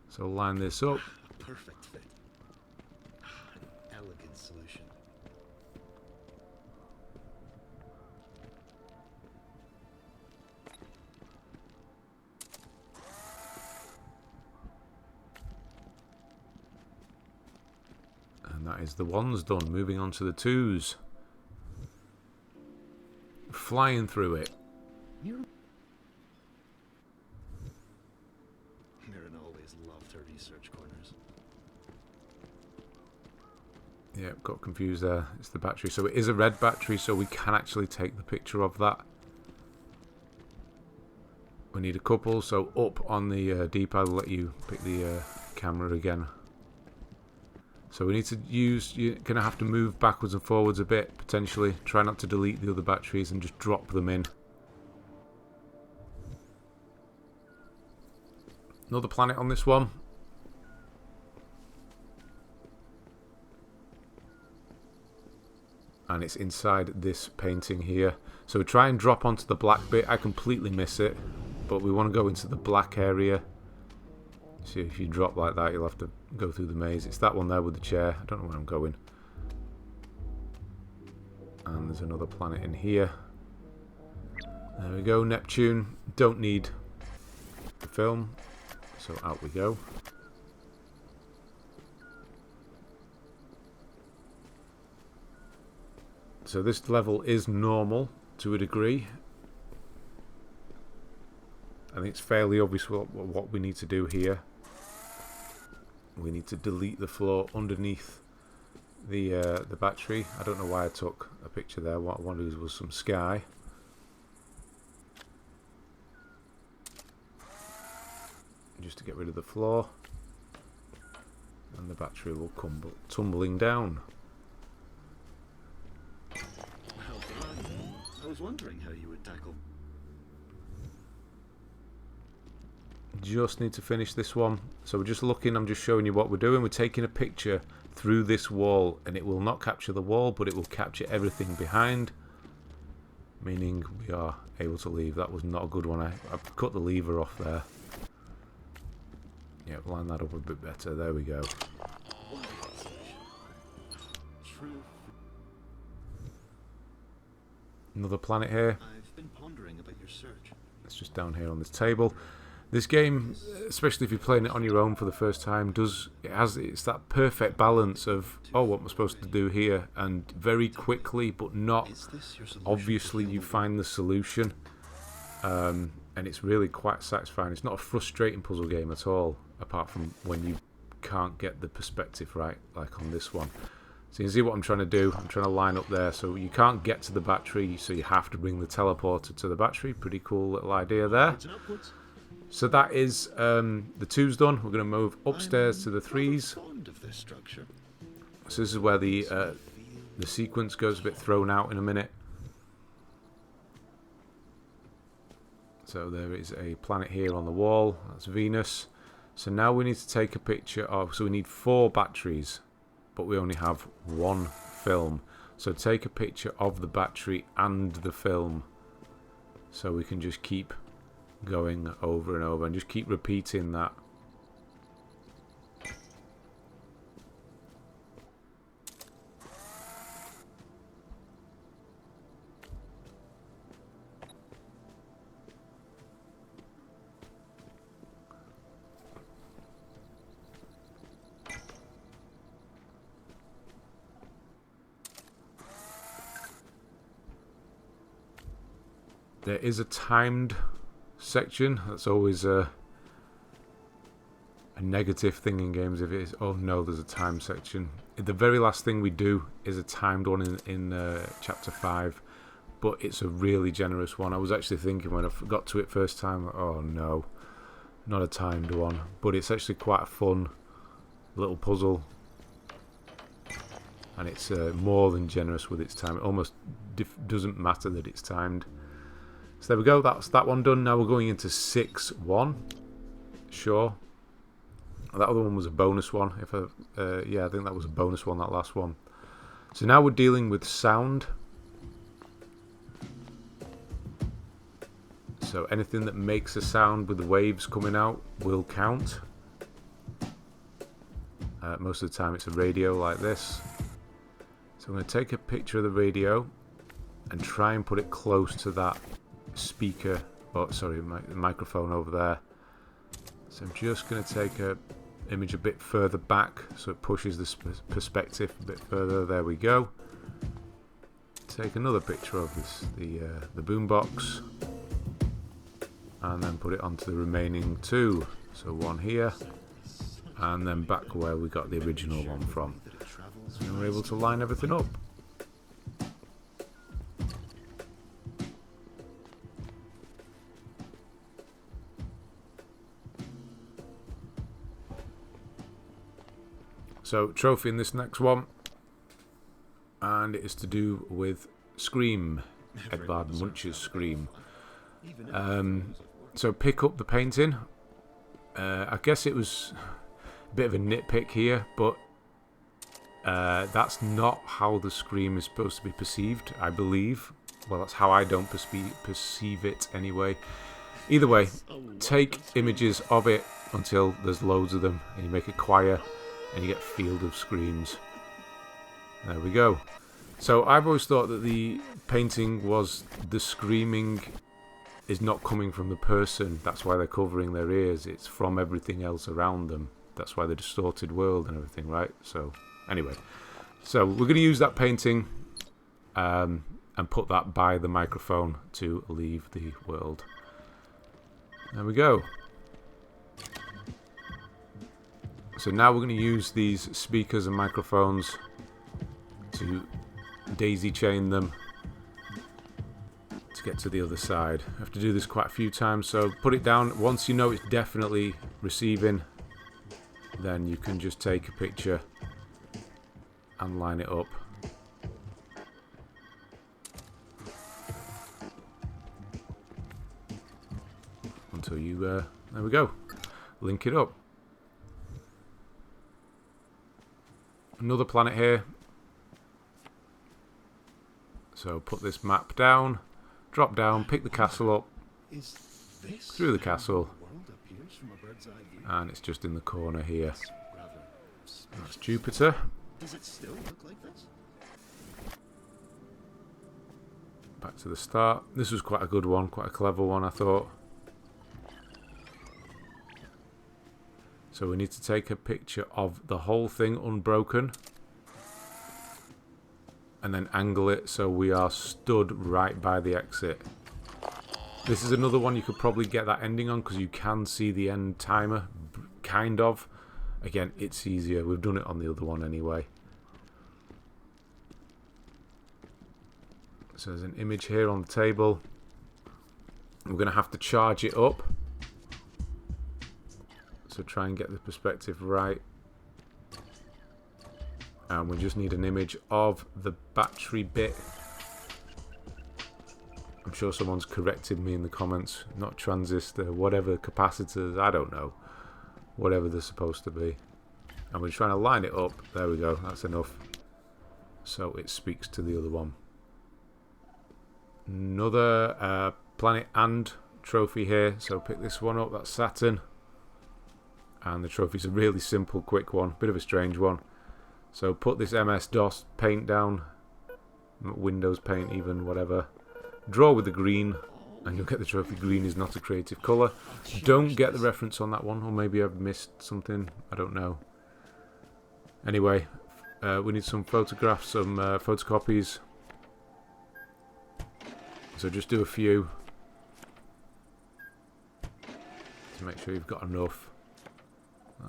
So line this up. Perfect fit. An elegant solution. And that is the ones done. Moving on to the twos. Flying through it. Mirren always loved her research corners. Yeah, got confused there. It's the battery. So it is a red battery, so we can actually take the picture of that. We need a couple, so up on the D-pad will let you pick the camera again. So we need to use, you're going to have to move backwards and forwards a bit, potentially. Try not to delete the other batteries and just drop them in. Another planet on this one. And it's inside this painting here. So we try and drop onto the black bit. I completely miss it, but we want to go into the black area. So if you drop like that, you'll have to go through the maze. It's that one there with the chair. I don't know where I'm going. And there's another planet in here. There we go, Neptune. Don't need the film. So out we go. So this level is normal to a degree. I think it's fairly obvious what we need to do here. We need to delete the floor underneath the battery. I don't know why I took a picture there. What I wanted was some sky. Just to get rid of the floor. And the battery will come tumbling down. Well done. I was wondering how you would tackle. Just need to finish this one. So we're just looking, I'm just showing you what we're doing. We're taking a picture through this wall, and it will not capture the wall, but it will capture everything behind, meaning we are able to leave. That was not a good one. I've cut the lever off there. Yeah, line that up a bit better. There we go. True. Another planet here. I've been pondering about your search. It's just down here on this table. This game, especially if you're playing it on your own for the first time, it's that perfect balance of, oh, what am I supposed to do here? And very quickly, but not obviously, you find the solution. And it's really quite satisfying. It's not a frustrating puzzle game at all, apart from when you can't get the perspective right, like on this one. So you can see what I'm trying to do. I'm trying to line up there. So you can't get to the battery, so you have to bring the teleporter to the battery. Pretty cool little idea there. So that is the twos done. We're going to move upstairs to the threes. So this is where the sequence goes a bit thrown out in a minute. So there is a planet here on the wall. That's Venus. So now we need to take a picture of... So we need 4 batteries, but we only have 1 film. So take a picture of the battery and the film. So we can just keep going over and over and just keep repeating that. There is a timed section. That's always a negative thing in games if it is, oh no, there's a time section. The very last thing we do is a timed one in chapter 5, but it's a really generous one. I was actually thinking when I got to it first time, oh no, not a timed one, but it's actually quite a fun little puzzle, and it's more than generous with its time. It almost doesn't matter that it's timed. So there we go, that's that one done. Now we're going into 6-1. Sure. That other one was a bonus one. Yeah, I think that was a bonus one, that last one. So now we're dealing with sound. So anything that makes a sound with the waves coming out will count. Most of the time it's a radio like this. So I'm going to take a picture of the radio and try and put it close to that speaker, oh sorry, microphone over there. So I'm just going to take a image a bit further back so it pushes the perspective a bit further. There we go. Take another picture of this, the boombox, and then put it onto the remaining two. So one here, and then back where we got the original one from. And we're able to line everything up. So trophy in this next one, and it is to do with Scream, Edvard Munch's Scream. So pick up the painting. I guess it was a bit of a nitpick here, but that's not how the Scream is supposed to be perceived, I believe. Well, that's how I don't perceive it anyway. Either way, take images of it until there's loads of them, and you make a choir, and you get Field of Screams. There we go. So I've always thought that the painting was the screaming is not coming from the person. That's why they're covering their ears. It's from everything else around them. That's why the distorted world and everything, right? So anyway, so we're going to use that painting and put that by the microphone to leave the world. There we go. So now we're going to use these speakers and microphones to daisy chain them to get to the other side. I have to do this quite a few times, so put it down. Once you know it's definitely receiving, then you can just take a picture and line it up. Until you, there we go, link it up. Another planet here. So put this map down, drop down, pick the castle up, through the castle, and it's just in the corner here. That's Jupiter. Does it still look like this? Back to the start. This was quite a good one, quite a clever one, I thought. So we need to take a picture of the whole thing unbroken and then angle it so we are stood right by the exit. This is another one you could probably get that ending on because you can see the end timer, kind of. Again, it's easier. We've done it on the other one anyway. So there's an image here on the table. We're going to have to charge it up. So try and get the perspective right. And we just need an image of the battery bit. I'm sure someone's corrected me in the comments. Not transistor, whatever capacitors, I don't know. Whatever they're supposed to be. And we're trying to line it up. There we go, that's enough. So it speaks to the other one. Another planet and trophy here. So pick this one up, that's Saturn. And the trophy's a really simple, quick one. Bit of a strange one. So put this MS-DOS paint down. Windows paint even, whatever. Draw with the green. And you'll get the trophy. Green is not a creative colour. Don't get the reference on that one. Or maybe I've missed something. I don't know. Anyway. We need some photographs, some photocopies. So just do a few. To make sure you've got enough.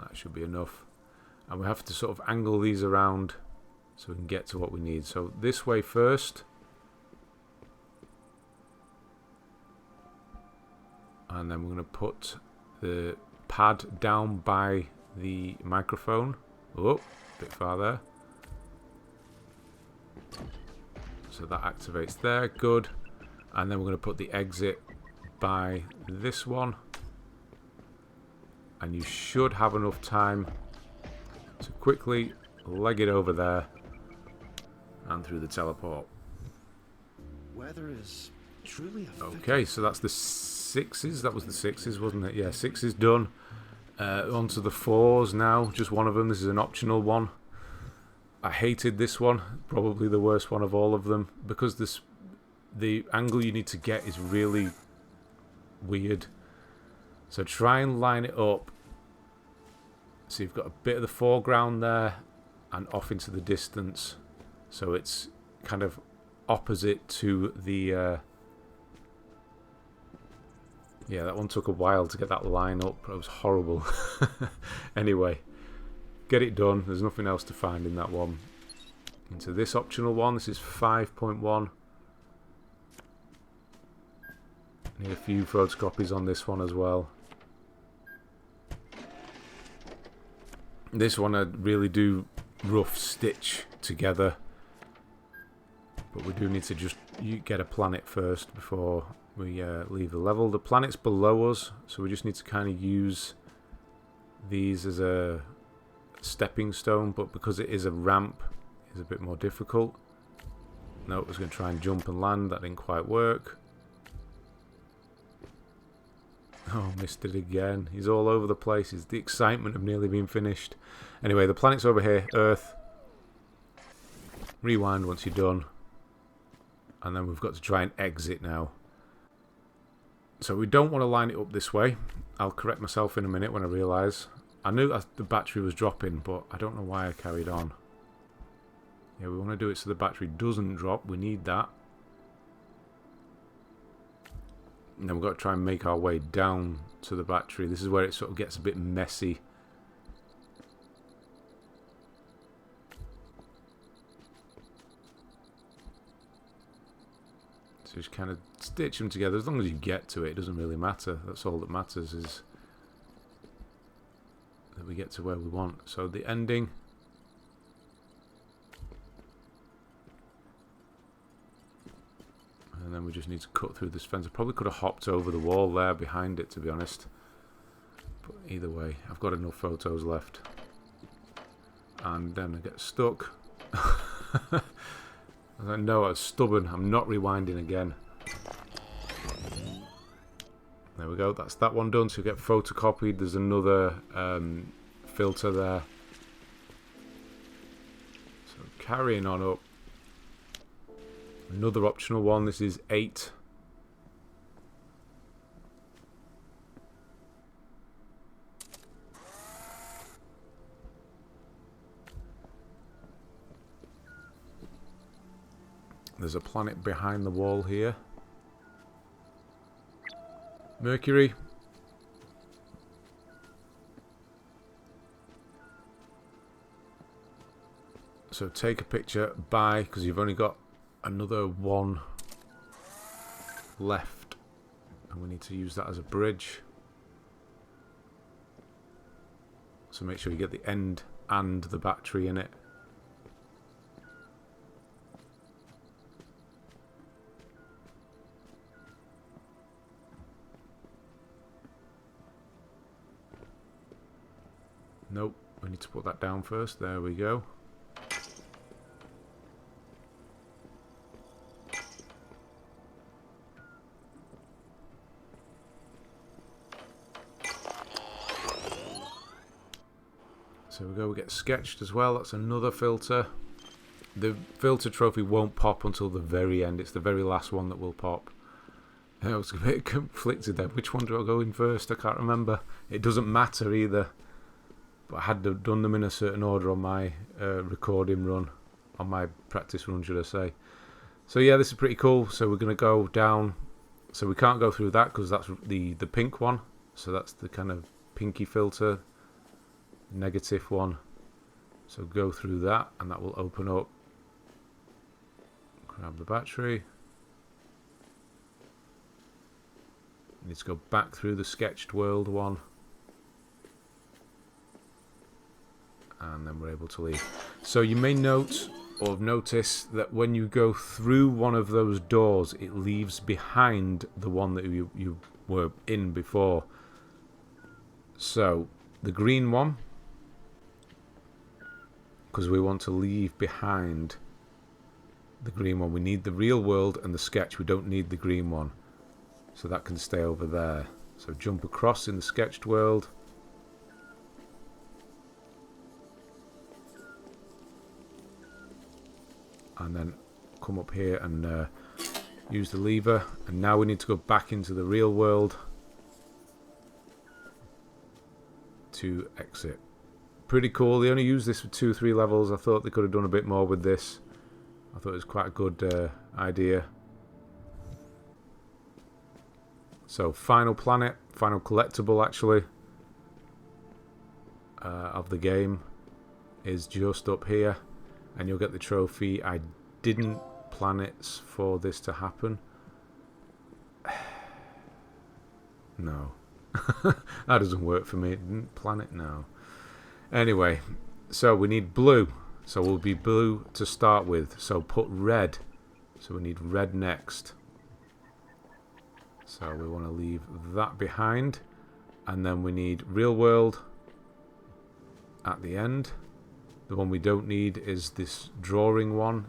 That should be enough. And we have to sort of angle these around so we can get to what we need. So this way first. And then we're going to put the pad down by the microphone. Oh, a bit far there. So that activates there. Good. And then we're going to put the exit by this one. And you should have enough time to quickly leg it over there and through the teleport. Weather is Truly effective. Okay, so that's the 6s. That was the 6s, wasn't it? Yeah, 6 done. On to the 4s now. Just one of them. This is an optional one. I hated this one. Probably the worst one of all of them. Because the angle you need to get is really weird. So try and line it up. So you've got a bit of the foreground there and off into the distance. So it's kind of opposite to the... yeah, that one took a while to get that line up. It was horrible. Anyway, get it done. There's nothing else to find in that one. Into this optional one. This is 5.1. Need a few photocopies on this one as well. This one I really do rough stitch together. But we do need to just get a planet first before we leave the level. The planet's below us, so we just need to kind of use these as a stepping stone, but because it is a ramp, it's a bit more difficult. No, I was going to try and jump and land. That didn't quite work. Oh, missed it again. He's all over the place. It's the excitement of nearly being finished. Anyway, the planet's over here. Earth. Rewind once you're done. And then we've got to try and exit now. So we don't want to line it up this way. I'll correct myself in a minute when I realise. I knew that the battery was dropping, but I don't know why I carried on. Yeah, we want to do it so the battery doesn't drop. We need that. And then we've got to try and make our way down to the battery. This is where it sort of gets a bit messy. So just kind of stitch them together. As long as you get to it, it doesn't really matter. That's all that matters, is that we get to where we want. So the ending. And then we just need to cut through this fence. I probably could have hopped over the wall there behind it, to be honest. But either way, I've got enough photos left. And then I get stuck. I know I was stubborn. I'm not rewinding again. There we go. That's that one done. So you get photocopied. There's another filter there. So carrying on up. Another optional one. This is 8. There's a planet behind the wall here. Mercury. So take a picture by, because you've only got another one left, and we need to use that as a bridge. So make sure you get the end and the battery in it. Nope, we need to put that down first. There we go. So we go, we get sketched as well. That's another filter. The filter trophy won't pop until the very end. It's the very last one that will pop. I was a bit conflicted there. Which one do I go in first? I can't remember. It doesn't matter either. But I had done them in a certain order on my recording run. On my practice run, should I say. So yeah, this is pretty cool. So we're going to go down. So we can't go through that because that's the pink one. So that's the kind of pinky filter. Negative one. So go through that and that will open up. Grab the battery. Need to go back through the sketched world one. And then we're able to leave. So you may note or notice that when you go through one of those doors, it leaves behind the one that you were in before. So the green one, because we want to leave behind the green one. We need the real world and the sketch. We don't need the green one. So that can stay over there. So jump across in the sketched world. And then come up here and use the lever. And now we need to go back into the real world to exit. Pretty cool. They only use this for 2 or 3 levels. I thought they could have done a bit more with this. I thought it was quite a good idea. So final planet, final collectible actually of the game is just up here, and you'll get the trophy. I didn't plan it for this to happen. No. That doesn't work for me. Didn't plan it? No. Anyway, so we need blue. So we'll be blue to start with. So put red. So we need red next. So we want to leave that behind. And then we need real world at the end. The one we don't need is this drawing one.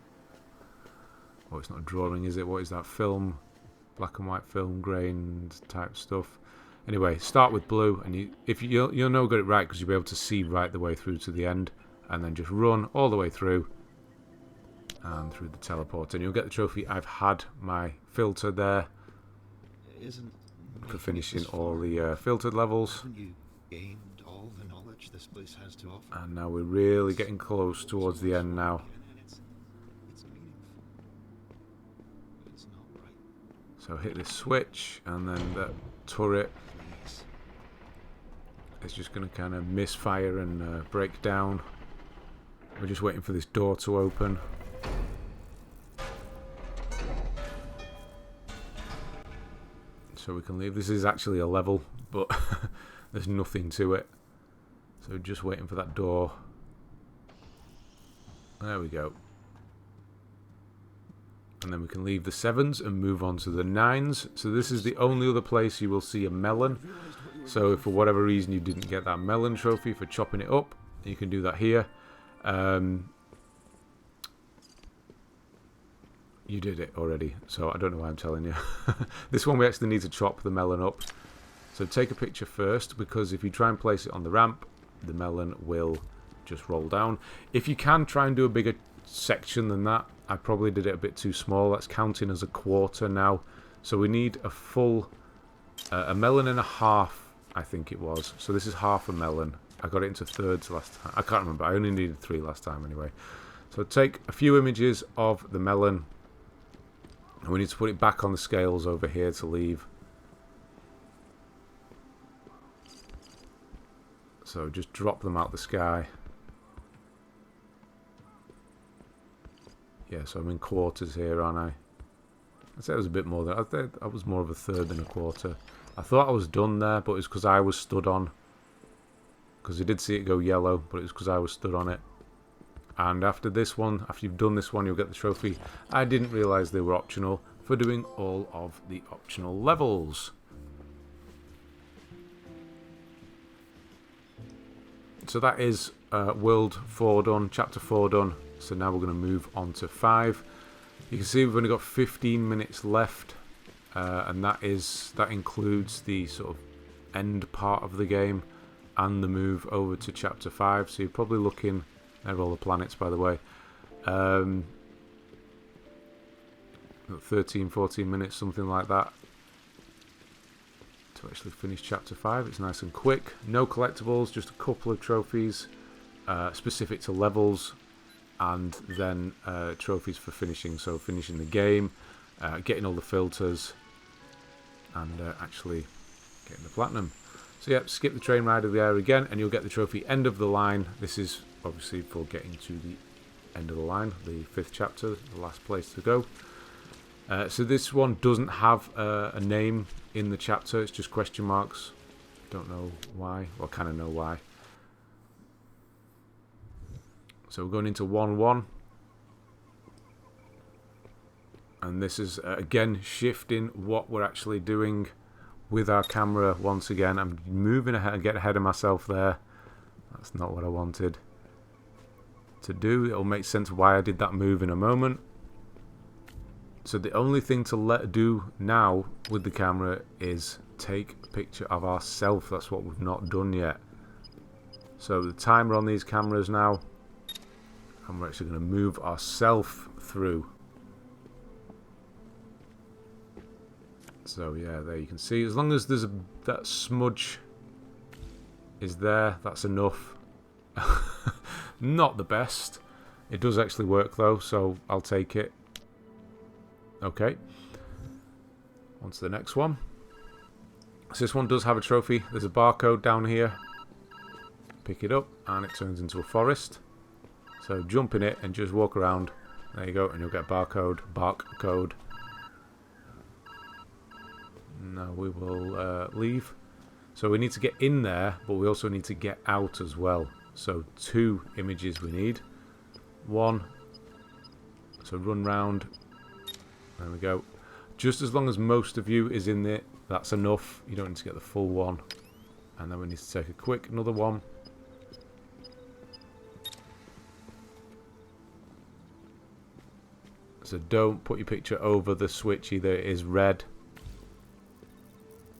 Oh, it's not drawing, is it? What is that? Film, black and white film grained type stuff. Anyway, start with blue, and you'll know get it right because you'll be able to see right the way through to the end, and then just run all the way through and through the teleporter, and you'll get the trophy. I've had my filter there for finishing all the filtered levels. You gained all the knowledge this place has to offer. And now we're really getting close towards the end now. It's meaningful. It's not right. So hit this switch, and then that turret is just going to kind of misfire and break down. We're just waiting for this door to open. So we can leave. This is actually a level, but there's nothing to it. So just waiting for that door. There we go. And then we can leave the 7s and move on to the 9s. So this is the only other place you will see a melon. So if for whatever reason you didn't get that melon trophy for chopping it up, you can do that here. You did it already, so I don't know why I'm telling you. This one we actually need to chop the melon up. So take a picture first, because if you try and place it on the ramp, the melon will just roll down. If you can try and do a bigger section than that, I probably did it a bit too small. That's counting as a quarter now. So we need a full, a melon and a half, I think it was. So this is half a melon. I got it into thirds last time. I can't remember. I only needed 3 last time anyway. So take a few images of the melon. And we need to put it back on the scales over here to leave. So just drop them out the sky. Yeah, so I'm in quarters here, aren't I? I'd say it was a bit more than... I was more of a third than a quarter. I thought I was done there, but it's because I was stood on. Because I did see it go yellow, but it was because I was stood on it. And after this one, after you've done this one, you'll get the trophy. I didn't realise they were optional for doing all of the optional levels. So that is World 4 done, Chapter 4 done. So now we're going to move on to 5. You can see we've only got 15 minutes left. And that includes the sort of end part of the game and the move over to Chapter 5. So you're probably looking... There are all the planets, by the way. 13, 14 minutes, something like that, to actually finish Chapter 5. It's nice and quick. No collectibles, just a couple of trophies specific to levels, and then trophies for finishing. So finishing the game, getting all the filters, and actually getting the platinum. So yeah, skip the train ride of the air again, and you'll get the trophy end of the line. This is obviously for getting to the end of the line, the 5th chapter, the last place to go. So this one doesn't have a name in the chapter, it's just question marks. Don't know why, well, kind of know why. So we're going into 1-1. And this is, again, shifting what we're actually doing with our camera once again. I'm moving ahead and getting ahead of myself there. That's not what I wanted to do. It'll make sense why I did that move in a moment. So the only thing to do now with the camera is take a picture of ourselves. That's what we've not done yet. So the timer on these cameras now, and we're actually going to move ourselves through. So yeah, there you can see, as long as there's that smudge is there, that's enough. Not the best. It does actually work though, so I'll take it. Okay. On to the next one. So this one does have a trophy. There's a barcode down here. Pick it up and it turns into a forest. So jump in it and just walk around. There you go, and you'll get a barcode. Now we will leave. So we need to get in there, but we also need to get out as well. So 2 images we need. 1. So run round. There we go. Just as long as most of you is in there, that's enough. You don't need to get the full one. And then we need to take a quick another one. So don't put your picture over the switch either. It is red.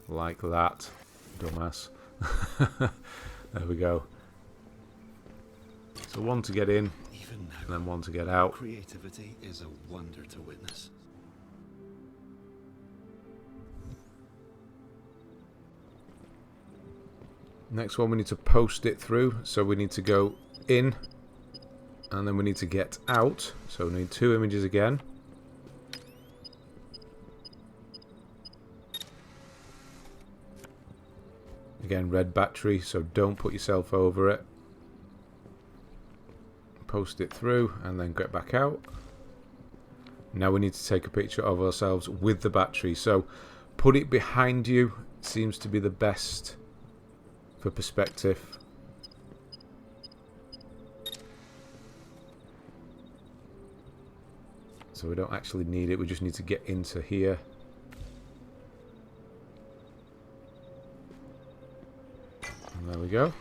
Like that. Dumbass. There we go. So 1 to get in, and then 1 to get out. Creativity is a wonder to witness. Next one, we need to post it through. So we need to go in, and then we need to get out. So we need 2 images again. Again, red battery, so don't put yourself over it. Post it through and then get back out. Now we need to take a picture of ourselves with the battery. So put it behind you. Seems to be the best for perspective. So we don't actually need it. We just need to get into here. And there we go.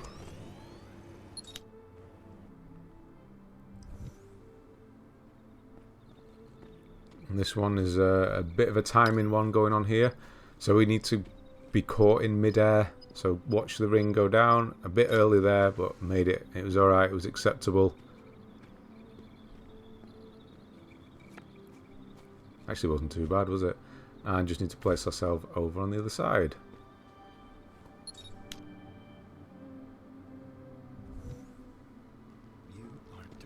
And this one is a bit of a timing one going on here. So we need to be caught in midair. So watch the ring go down. A bit early there, but made it. It was alright. It was acceptable. Actually wasn't too bad, was it? And just need to place ourselves over on the other side.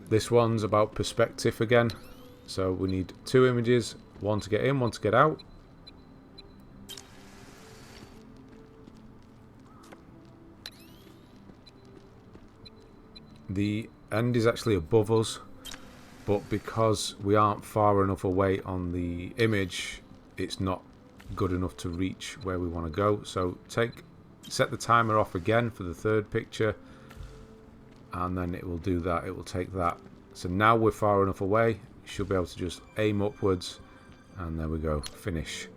This one's about perspective again. So we need 2 images, 1 to get in, 1 to get out. The end is actually above us, but because we aren't far enough away on the image, it's not good enough to reach where we want to go. So set the timer off again for the 3rd picture, and then it will do that. It will take that. So now we're far enough away. You should be able to just aim upwards, and there we go, finish.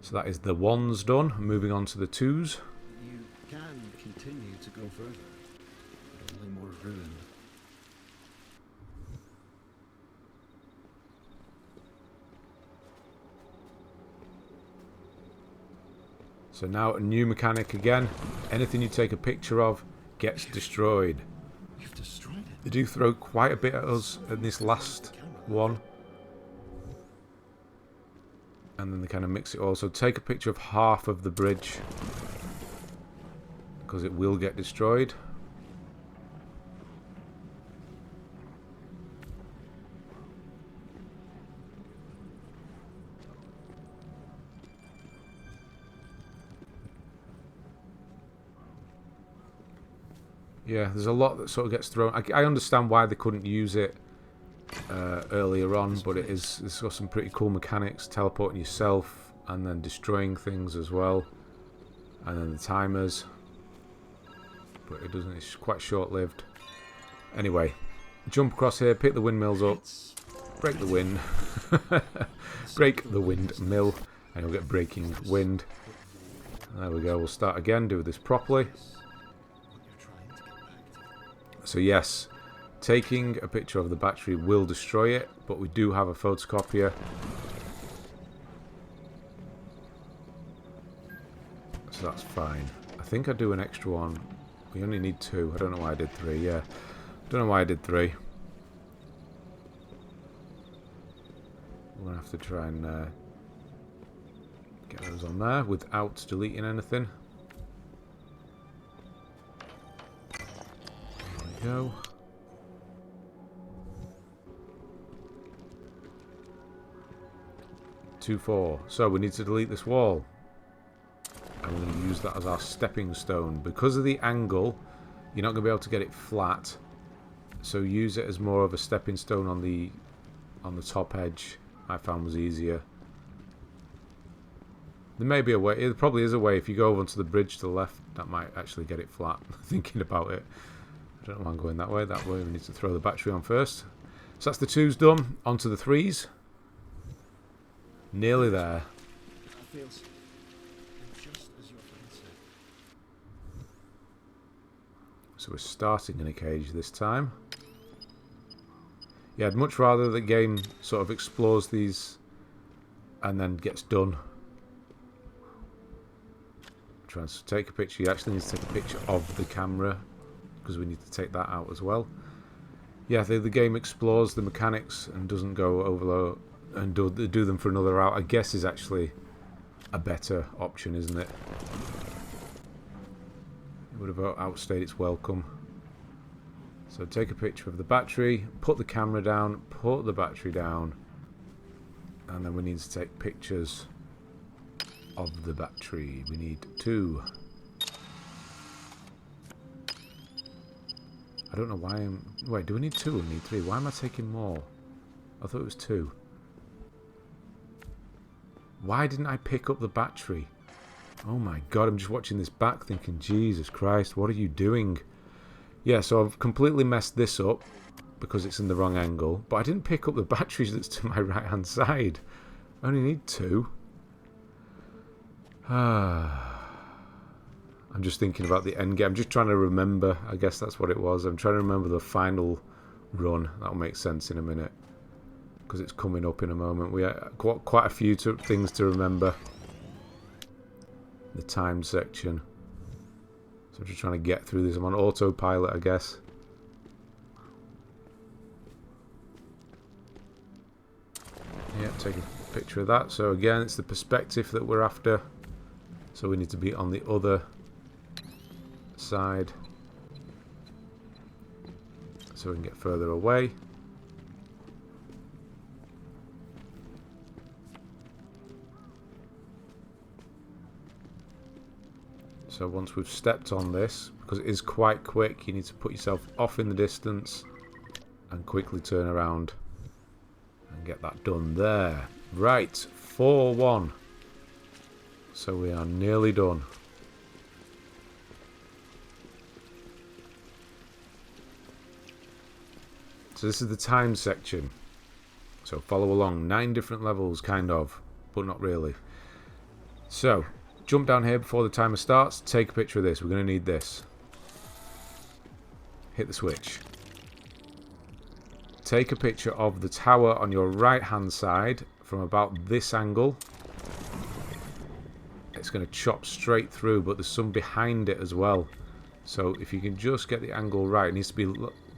So that is the 1s done. Moving on to the 2s. You can continue to go further, but only more ruined. So now a new mechanic again. Anything you take a picture of gets destroyed. You've destroyed it. They do throw quite a bit at us in this last one. And then they kind of mix it all. So take a picture of half of the bridge, because it will get destroyed. Yeah, there's a lot that sort of gets thrown. I understand why they couldn't use it earlier on, but it's got some pretty cool mechanics, teleporting yourself and then destroying things as well, and then the timers. But it doesn't. It's quite short-lived. Anyway, jump across here, pick the windmills up, break the wind, break the windmill, and you'll get breaking wind. There we go. We'll start again. Do this properly. So yes, taking a picture of the battery will destroy it, but we do have a photocopier, So that's fine. I think I do an extra one. We only need 2. I don't know why I did 3. Yeah. Don't know why I did 3. We're going to have to try and get those on there without deleting anything. There we go. Two, 4. So we need to delete this wall. And we're going to use that as our stepping stone. Because of the angle, you're not going to be able to get it flat. So use it as more of a stepping stone on the top edge. I found was easier. There may be a way. There probably is a way. If you go over onto the bridge to the left, that might actually get it flat. Thinking about it. I don't know why I'm going that way. That way we need to throw the battery on first. So that's the 2s done. Onto the 3s. Nearly there. Feels just as your friend said. So we're starting in a cage this time. Yeah, I'd much rather the game sort of explores these and then gets done. Trying to take a picture. You actually need to take a picture of the camera because we need to take that out as well. Yeah, the game explores the mechanics and doesn't go over and do them for another route. I guess is actually a better option, isn't it? It would have outstayed its welcome. So take a picture of the battery, put the camera down, put the battery down, and then we need to take pictures of the battery. We need 2. I don't know why I'm... Wait, do we need 2 or need 3? Why am I taking more? I thought it was 2. Why didn't I pick up the battery? Oh my god, I'm just watching this back thinking, Jesus Christ, what are you doing? Yeah, so I've completely messed this up because it's in the wrong angle. But I didn't pick up the batteries that's to my right-hand side. I only need 2. I'm just thinking about the end game. I'm just trying to remember. I guess that's what it was. I'm trying to remember the final run. That'll make sense in a minute. Because it's coming up in a moment. We have quite a few things to remember. The time section. So I'm just trying to get through this. I'm on autopilot, I guess. Yeah, take a picture of that. So again, it's the perspective that we're after. So we need to be on the other side. So we can get further away. So once we've stepped on this, because it is quite quick, you need to put yourself off in the distance and quickly turn around and get that done there. Right, 4-1. So we are nearly done. So this is the time section. So follow along. 9 different levels, kind of, but not really. So jump down here before the timer starts. Take a picture of this. We're going to need this. Hit the switch. Take a picture of the tower on your right hand side from about this angle. It's going to chop straight through, but there's some behind it as well. So if you can just get the angle right, it needs to be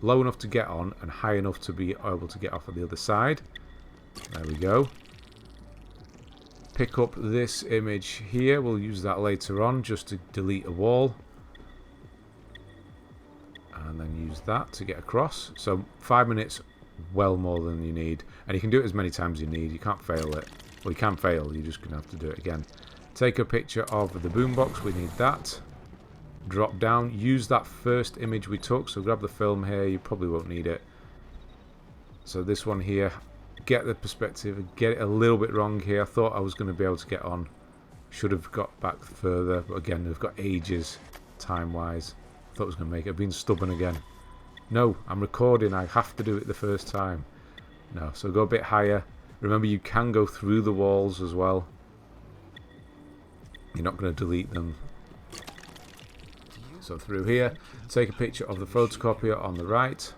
low enough to get on and high enough to be able to get off on the other side. There we go. Pick up this image here. We'll use that later on just to delete a wall. And then use that to get across. So 5 minutes, well more than you need. And you can do it as many times as you need. You can't fail it. Well, you can fail. You're just going to have to do it again. Take a picture of the boombox. We need that. Drop down. Use that first image we took. So grab the film here. You probably won't need it. So this one here. Get the perspective. Get it a little bit wrong here. I thought I was going to be able to get on. Should have got back further. But again, we've got ages time-wise. I thought I was going to make it. I've been stubborn again. No, I'm recording. I have to do it the first time. No, so go a bit higher. Remember, you can go through the walls as well. You're not going to delete them. So through here, take a picture of the photocopier on the right.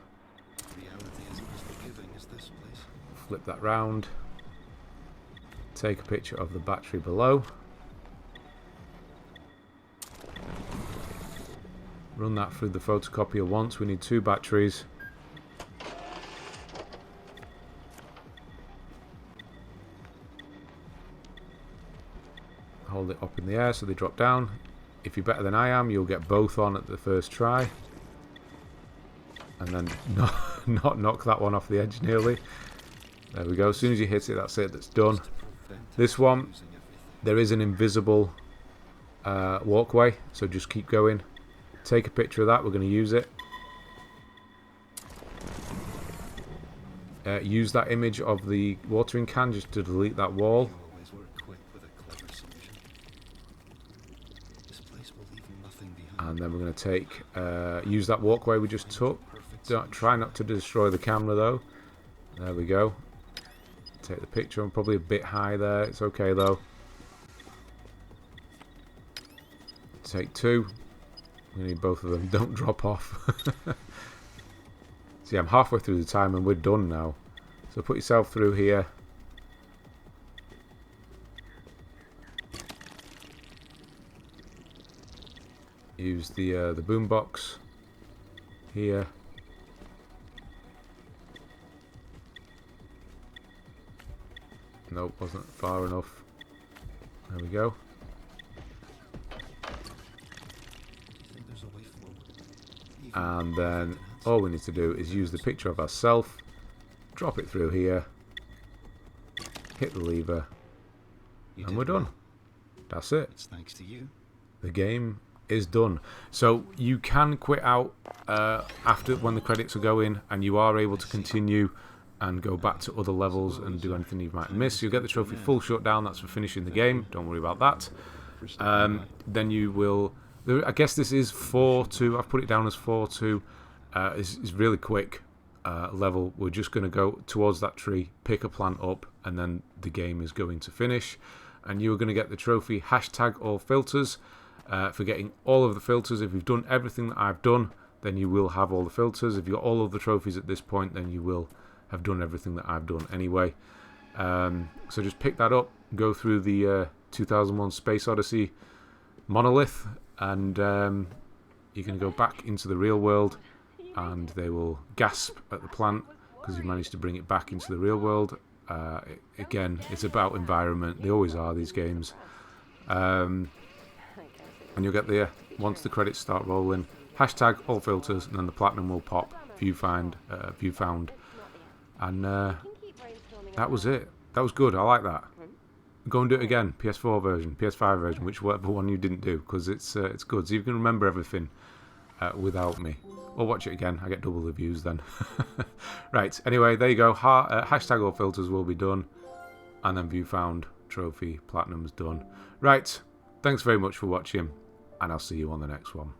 Flip that round. Take a picture of the battery below. Run that through the photocopier once. We need 2 batteries. Hold it up in the air so they drop down. If you're better than I am, you'll get both on at the first try. And then not knock that one off the edge nearly. There we go. As soon as you hit it, that's it. That's done. This one, there is an invisible walkway, so just keep going. Take a picture of that. We're going to use it. Use that image of the watering can just to delete that wall. And then we're going to take, use that walkway we just took. Try not to destroy the camera though. There we go. Take the picture. I'm probably a bit high there. It's okay though. Take 2. We need both of them. Don't drop off. See, I'm halfway through the time and we're done now. So put yourself through here. Use the boombox here. Nope, wasn't far enough. There we go. And then all we need to do is use the picture of ourselves, drop it through here, hit the lever, and we're done. That's it. It's thanks to you. The game is done. So you can quit out after when the credits are going, and you are able to continue and go back to other levels and do anything you might miss. You'll get the trophy full shutdown. That's for finishing the game. Don't worry about that. Then you will... I guess this is 4-2. I've put it down as 4-2. It's really quick level. We're just going to go towards that tree, pick a plant up, and then the game is going to finish. And you're going to get the trophy #allfilters for getting all of the filters. If you've done everything that I've done, then you will have all the filters. If you've got all of the trophies at this point, then you will have done everything that I've done anyway. So just pick that up, go through the 2001 Space Odyssey monolith, and you're going to go back into the real world, and they will gasp at the plant because you've managed to bring it back into the real world. Again, it's about environment. They always are, these games. And you'll get there once the credits start rolling. #allfilters, and then the platinum will pop. Viewfound. And that was it. That was good. I like that. Go and do it again. PS4 version, PS5 version, whichever one you didn't do, because it's good. So you can remember everything without me. Or watch it again. I get double the views then. Right. Anyway, there you go. #allfilters will be done, and then Viewfound trophy platinum's done. Right. Thanks very much for watching, and I'll see you on the next one.